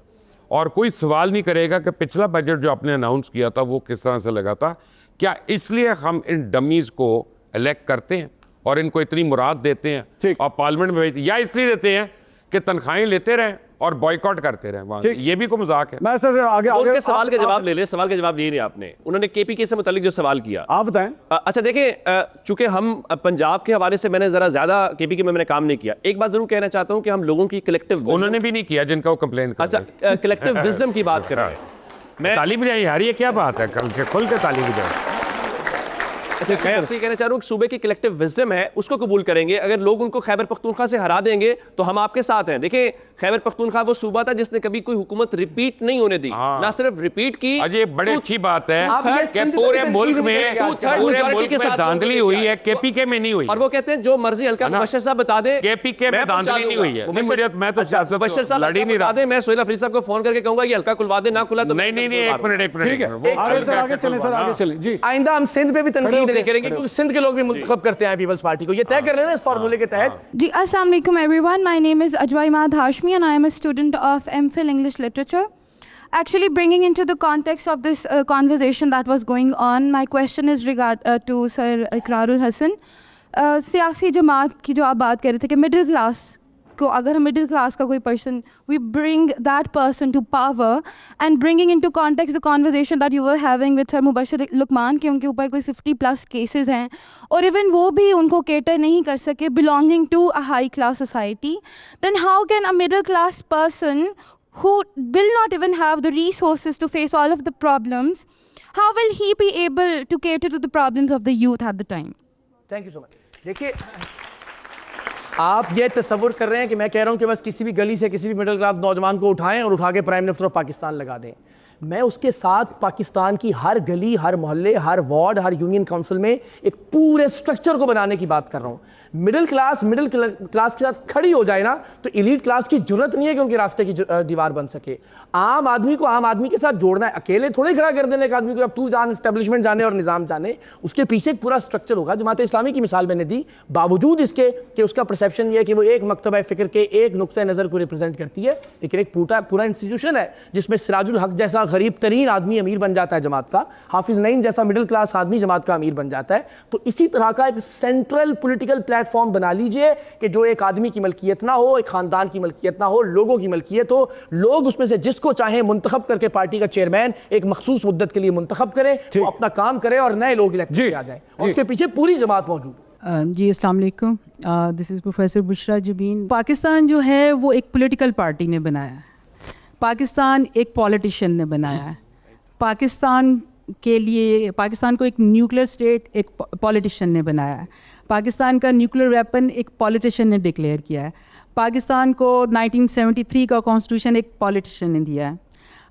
और कोई सवाल नहीं करेगा कि पिछला बजट जो आपने अनाउंस किया था वो किस तरह से लगा था। क्या इसलिए हम इन डमीज़ को इलेक्ट करते हैं और इनको इतनी मुराद देते हैं और पार्लियामेंट में भेजते हैं, या इसलिए देते हैं कि तनख्वाहें लेते रहें और बॉयकॉट करते रहें वहाँ? ये भी कोई मजाक है। मैं सर आगे उनके सवाल का जवाब ले लें। सवाल का जवाब नहीं दिया आपने, उन्होंने केपीके से मुतालिक जो सवाल किया, आप बताएं। अच्छा देखिए, चूंकि हम पंजाब के हवाले से मैंने जरा ज्यादा केपीके में मैंने काम नहीं किया, एक बात जरूर कहना चाहता हूं कि हम लोगों की कलेक्टिव, उन्होंने भी नहीं किया जिनका वो कंप्लेन कर अच्छा कलेक्टिव विजडम की बात कर रहे हैं। मैं ताली बजाई यार, ये क्या बात है? खुल के ताली बजाई। अच्छा खैर से कहना चाह रहा हूँ कि सूबे की कलेक्टिव विजडम है उसको कबूल करेंगे। अगर लोग उनको खैबर पख्तूनख्वा से हरा देंगे तो हम आपके साथ हैं। देखिए खैबर पख्तूनख्वा वो सूबा था जिसने कभी कोई हुकूमत रिपीट नहीं होने दी, ना सिर्फ रिपीट की। अजय बड़ी अच्छी बात है कि सिंध पूरे में मुल्क में majority के साथ धांधली हुई है, केपीके में नहीं हुई। और वो कहते हैं जो मर्जी हल्का मुबश्शिर साहब बता दे, केपीके में धांधली नहीं हुई है। मैं तो मुबश्शिर साहब लड़ी नहीं रहा। मैं सोहेल अफरीदी साहब को फोन करके कहूंगा ये हल्का खुलवा दे, ना खुला तो नहीं एक मिनट ठीक है, आगे सर, आगे चलें सर, आगे चलें जी। आइंदा हम सिंध पे भी तनकीद नहीं करेंगे क्योंकि सिंध के लोग भी मुंतखब करते हैं पीपल्स पार्टी को, ये तय कर रहे हैं इस फार्मूले के तहत। जी अस्सलाम वालेकुम everyone, my name is Ajwa Imad Hashmi and I am a student of MPhil English Literature. Actually, bringing into the context of this conversation that was going on, my question is to Sir Iqrarul Hasan. सियासी जमात की जो आप बात कर रहे थे कि मिडिल क्लास को, अगर हम मिडिल क्लास का कोई person, we bring that person to power and bringing into context the conversation that you were having with sir Mubashir Luqman के उनके ऊपर कोई 50+ केसेस हैं और इवन वो भी उनको केटर नहीं कर सके belonging to a high class society, then how can a middle class person who will not even have the resources to face all of the problems, how will he be able to cater to the problems of the youth at the time? Thank you so much. देखिए आप ये तस्वुर कर रहे हैं कि मैं कह रहा हूँ कि बस किसी भी गली से किसी भी मिडिल क्लास नौजवान को उठाएं और उठा के प्राइम मिनिस्टर ऑफ पाकिस्तान लगा दें। मैं उसके साथ पाकिस्तान की हर गली, हर मोहल्ले, हर वार्ड, हर यूनियन काउंसिल में एक पूरे स्ट्रक्चर को बनाने की बात कर रहा हूँ। मिडिल क्लास के साथ खड़ी हो जाए ना तो एलीट क्लास की जरूरत नहीं है कि उनके रास्ते की दीवार बन सके। आम आदमी को आम आदमी के साथ जोड़ना है, अकेले थोड़े खड़ा कर देने एक आदमी को अब तू जान एस्टेब्लिशमेंट जाने और निज़ाम जाने। उसके पीछे एक पूरा स्ट्रक्चर होगा। जमात इस्लामी की मिसाल मैंने दी, बावजूद इसके कि उसका परसेप्शन ये है कि वो एक मकतबा फ़िक्र के एक नुक्ता नज़र को रिप्रेजेंट करती है, लेकिन एक पूरा इंस्टीट्यूशन है जिसमें सिराजुल हक जैसा गरीब तरीन आदमी अमीर बन जाता है जमात का, हाफिज नईम जैसा मिडिल क्लास आदमी जमात का अमीर बन जाता है। तो इसी तरह का एक सेंट्रल पॉलिटिकल प्लेटफॉर्म बना लीजिए कि जो एक आदमी की मलकियत ना हो, एक खानदान की मलकियत ना हो, लोगों की मलकियत हो। लोग उसमें से जिसको चाहें मुंतखब करके पार्टी का चेयरमैन एक मखसूस मुद्दत के लिए मुंतखब करें, वो अपना काम करे और नए लोग इलेक्ट आ जाएं और उसके पीछे पूरी जमात मौजूद। जी अस्सलाम वालेकुम, this is professor Bushra Jabeen. Pakistan जो है वो एक पॉलिटिकल पार्टी ने बनाया है, पाकिस्तान एक पॉलिटिशियन ने बनाया है। पाकिस्तान के लिए, पाकिस्तान को एक न्यूक्लियर स्टेट एक पॉलिटिशियन ने बनाया है। पाकिस्तान का न्यूक्लियर वेपन एक पॉलिटिशियन ने डिक्लेयर किया है। पाकिस्तान को 1973 का कॉन्स्टिट्यूशन एक पॉलिटिशियन ने दिया है।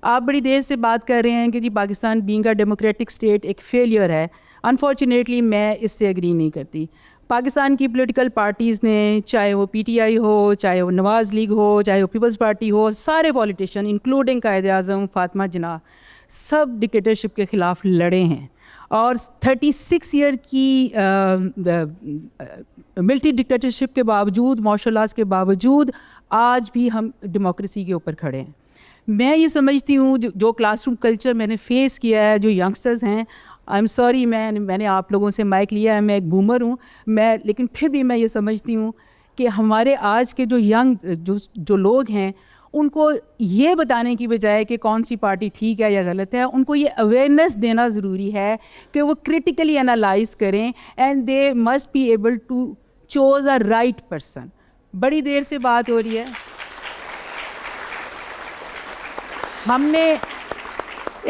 आप बड़ी देर से बात कर रहे हैं कि जी Pakistan being a democratic state एक फेलियर है। अनफॉर्चुनेटली मैं इससे एग्री नहीं करती। पाकिस्तान की पॉलिटिकल पार्टीज़ ने, चाहे वो PTI हो, चाहे वो नवाज़ लीग हो, चाहे वो पीपल्स पार्टी हो, सारे पॉलिटिशियन इंक्लूडिंग कायद आज़म फातिमा जिन्ना, सब डिक्टेटरशिप के ख़िलाफ़ लड़े हैं और 36 ईयर की मिलिट्री डिक्टेटरशिप के बावजूद, मार्शल लॉज के बावजूद आज भी हम डेमोक्रेसी के ऊपर खड़े हैं। मैं ये समझती हूँ जो क्लासरूम कल्चर मैंने फेस किया है, जो यंगस्टर्स हैं, आई एम सॉरी मैंने आप लोगों से माइक लिया है, मैं एक बूमर हूँ मैं, लेकिन फिर भी मैं ये समझती हूँ कि हमारे आज के जो यंग जो लोग हैं उनको ये बताने की बजाय कि कौन सी पार्टी ठीक है या गलत है, उनको ये अवेयरनेस देना ज़रूरी है कि वो क्रिटिकली एनालाइज करें and they must be able to choose a right person. बड़ी देर से बात हो रही है, हमने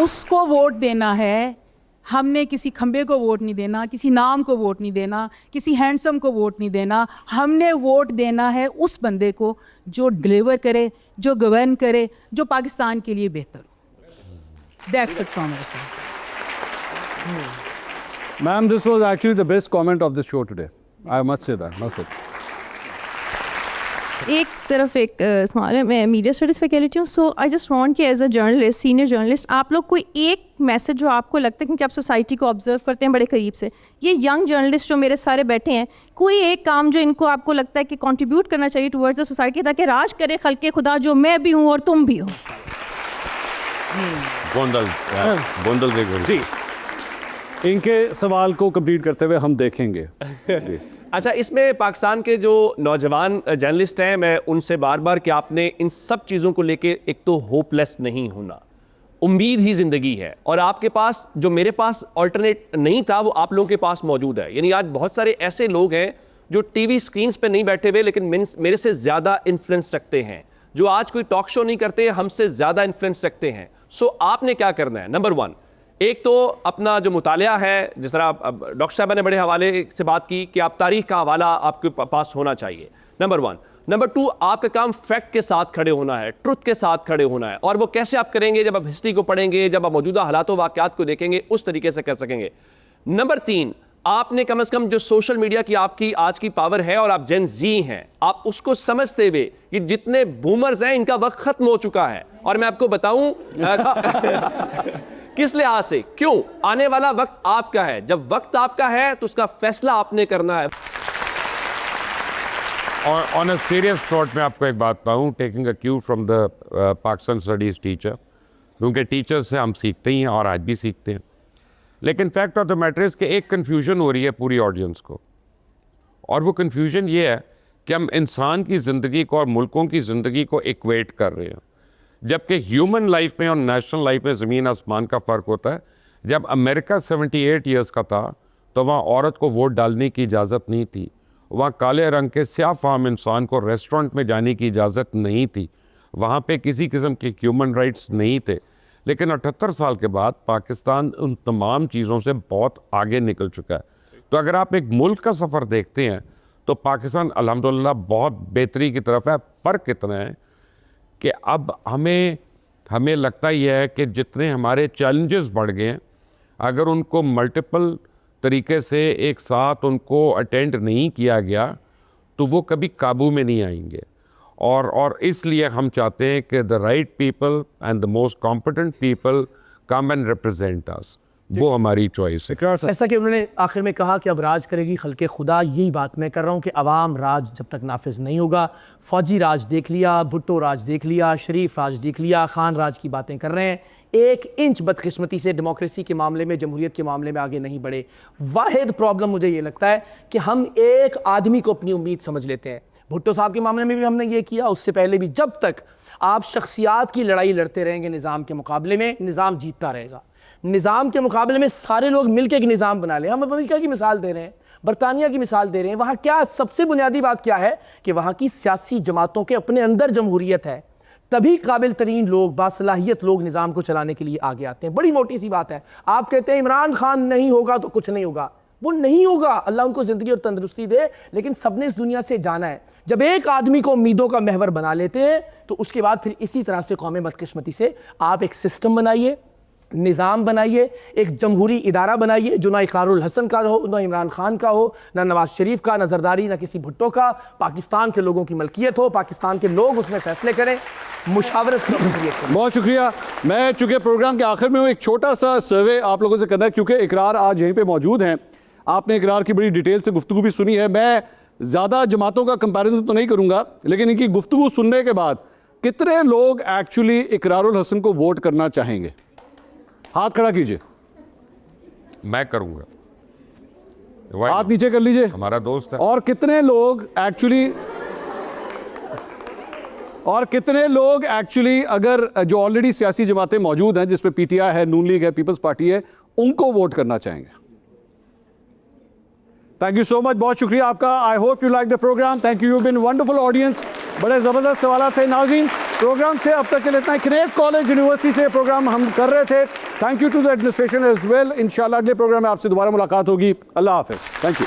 उसको वोट देना है, हमने किसी खंबे को वोट नहीं देना, किसी नाम को वोट नहीं देना, किसी हैंडसम को वोट नहीं देना। हमने वोट देना है उस बंदे को जो डिलीवर करे, जो गवर्न करे, जो पाकिस्तान के लिए बेहतर हो। That's it from my side. Ma'am, this was actually the best comment of the show today. I must say that. Must say. एक सिर्फ एक सवाल है, मैं मीडिया स्टडीज़ फैकल्टी हूँ, सो आई जस्ट वांट कि as a journalist, senior journalist, आप लोग कोई एक मैसेज जो आपको लगता है, क्योंकि आप सोसाइटी को ऑब्जर्व करते हैं बड़े करीब से, ये यंग जर्नलिस्ट जो मेरे सारे बैठे हैं, कोई एक काम जो इनको आपको लगता है कि कंट्रीब्यूट करना चाहिए टुवर्ड्स द सोसाइटी ताकि राज करे खल्के खुदा जो मैं भी हूँ और तुम भी हो। बोंदल जी, इनके सवाल को कंप्लीट करते हुए हम देखेंगे। अच्छा, इसमें पाकिस्तान के जो नौजवान जर्नलिस्ट हैं, मैं उनसे बार बार कि आपने इन सब चीज़ों को लेके एक तो होपलेस नहीं होना, उम्मीद ही ज़िंदगी है, और आपके पास जो मेरे पास ऑल्टरनेट नहीं था वो आप लोगों के पास मौजूद है। यानी आज बहुत सारे ऐसे लोग हैं जो टीवी स्क्रीन्स पे नहीं बैठे हुए लेकिन मेरे से ज़्यादा इन्फ्लुएंस रखते हैं, जो आज कोई टॉक शो नहीं करते, हमसे ज़्यादा इन्फ्लुएंस रखते हैं। सो आपने क्या करना है? नंबर 1, एक तो अपना जो मुतालिया है, जिस तरह डॉक्टर साहब ने बड़े हवाले से बात की कि आप तारीख का हवाला आपके पास होना चाहिए, नंबर 1। नंबर 2, आपका काम फैक्ट के साथ खड़े होना है, ट्रुथ के साथ खड़े होना है। और वो कैसे आप करेंगे? जब आप हिस्ट्री को पढ़ेंगे, जब आप मौजूदा हालात वाक़यात को देखेंगे, उस तरीके से कर सकेंगे। नंबर 3, आपने कम से कम जो सोशल मीडिया की आपकी आज की पावर है और आप जेन जी हैं, आप उसको समझते हुए कि जितने बूमर्स हैं इनका वक्त खत्म हो चुका है। और मैं आपको बताऊं किस लिहाज से, क्यों? आने वाला वक्त आपका है। जब वक्त आपका है तो उसका फैसला आपने करना है। ऑन अ सीरियस नोट मैं आपको एक बात बताऊं, taking a Q from the Pakistan studies teacher, क्योंकि टीचर से हम सीखते ही हैं और आज भी सीखते हैं। लेकिन fact of the matter is कि एक कन्फ्यूजन हो रही है पूरी ऑडियंस को, और वो कन्फ्यूजन ये है कि हम इंसान की ज़िंदगी को और मुल्कों की ज़िंदगी को इक्वेट कर रहे हैं, जबकि ह्यूमन लाइफ में और नेशनल लाइफ में ज़मीन आसमान का फ़र्क होता है। जब अमेरिका 78 ईयर्स का था तो वहाँ औरत को वोट डालने की इजाज़त नहीं थी, वहाँ काले रंग के स्याह फाम इंसान को रेस्टोरेंट में जाने की इजाज़त नहीं थी, वहाँ पे किसी किस्म के ह्यूमन राइट्स नहीं थे। लेकिन 78 साल के बाद पाकिस्तान उन तमाम चीज़ों से बहुत आगे निकल चुका है। तो अगर आप एक मुल्क का सफ़र देखते हैं तो पाकिस्तान अल्हम्दुलिल्लाह बहुत बेहतरी की तरफ है। फ़र्क इतना है कि अब हमें लगता ही है कि जितने हमारे चैलेंजेस बढ़ गए हैं, अगर उनको मल्टीपल तरीके से एक साथ उनको अटेंड नहीं किया गया तो वो कभी काबू में नहीं आएंगे। और इसलिए हम चाहते हैं कि the right people and the most competent people come and represent us, वो हमारी चॉइस है। ऐसा कि उन्होंने आखिर में कहा कि अब राज करेगी खल्के खुदा, यही बात मैं कर रहा हूँ कि अवाम राज जब तक नाफिज नहीं होगा। फौजी राज देख लिया, भुट्टो राज देख लिया, शरीफ राज देख लिया, खान राज की बातें कर रहे हैं। 1 इंच बदकिस्मती से डेमोक्रेसी के मामले में, जमहूरियत के मामले में आगे नहीं बढ़े। वाहिद प्रॉब्लम मुझे ये लगता है कि हम एक आदमी को अपनी उम्मीद समझ लेते हैं। भुट्टो साहब के मामले में भी हमने ये किया, उससे पहले भी। जब तक आप शख्सियात की लड़ाई लड़ते रहेंगे निज़ाम के मुकाबले में, निज़ाम जीतता रहेगा। निज़ाम के मुकाबले में सारे लोग मिलकर एक निज़ाम बना लें। हम अमेरिका की मिसाल दे रहे हैं, बरतानिया की मिसाल दे रहे हैं। वहाँ क्या सबसे बुनियादी बात क्या है कि वहाँ की सियासी जमातों के अपने अंदर जमहूरियत है, तभी काबिल तरीन लोग, बासलाहियत लोग निज़ाम को चलाने के लिए आगे आते हैं। बड़ी मोटी सी बात है। आप कहते हैं इमरान खान नहीं होगा तो कुछ नहीं होगा, वो नहीं होगा, अल्लाह उनको ज़िंदगी और तंदुरुस्ती दे, लेकिन सबने इस दुनिया से जाना है। जब एक आदमी को उम्मीदों का महवर बना लेते हैं तो उसके बाद फिर इसी तरह से कौम बदकिस्मती से आप एक सिस्टम बनाइए, निज़ाम बनाइए, एक जमहूरी इदारा बनाइए जो ना इकरारुल हसन का हो, ना इमरान खान का हो, ना नवाज शरीफ का, ना जरदारी, ना किसी भुट्टो का। पाकिस्तान के लोगों की मलकियत हो, पाकिस्तान के लोग उसमें फैसले करें, मुशावरत करें। बहुत शुक्रिया। मैं चूँकि प्रोग्राम के आखिर में हूँ, एक छोटा सा सर्वे आप लोगों से करना है, क्योंकि इकरार आज यहीं पे मौजूद हैं। आपने इकरार की बड़ी डिटेल से गुफ्तगू भी सुनी है। मैं ज़्यादा जमातों का कंपैरिजन तो नहीं करूँगा, लेकिन इनकी गुफ्तगू सुनने के बाद कितने लोग एक्चुअली इकरारुल हसन को वोट करना चाहेंगे? हाथ खड़ा कीजिए। मैं करूँगा, हाथ नीचे कर लीजिए। हमारा दोस्त है। और कितने लोग एक्चुअली अगर जो ऑलरेडी सियासी जमातें मौजूद हैं, जिसमें पीटीआई है, नून लीग है, पीपल्स पार्टी है, उनको वोट करना चाहेंगे? थैंक यू सो मच, बहुत शुक्रिया आपका। I hope you like the programme. Thank you, you been wonderful audience. बड़े ज़बरदस्त सवाल थे नाज़रीन। प्रोग्राम से अब तक के लिए इतना। क्रेट कॉलेज यूनिवर्सिटी से प्रोग्राम हम कर रहे थे। Thank you to the administration as well. इंशाल्लाह अगले प्रोग्राम में आपसे दोबारा मुलाकात होगी। अल्लाह हाफिज़। Thank you.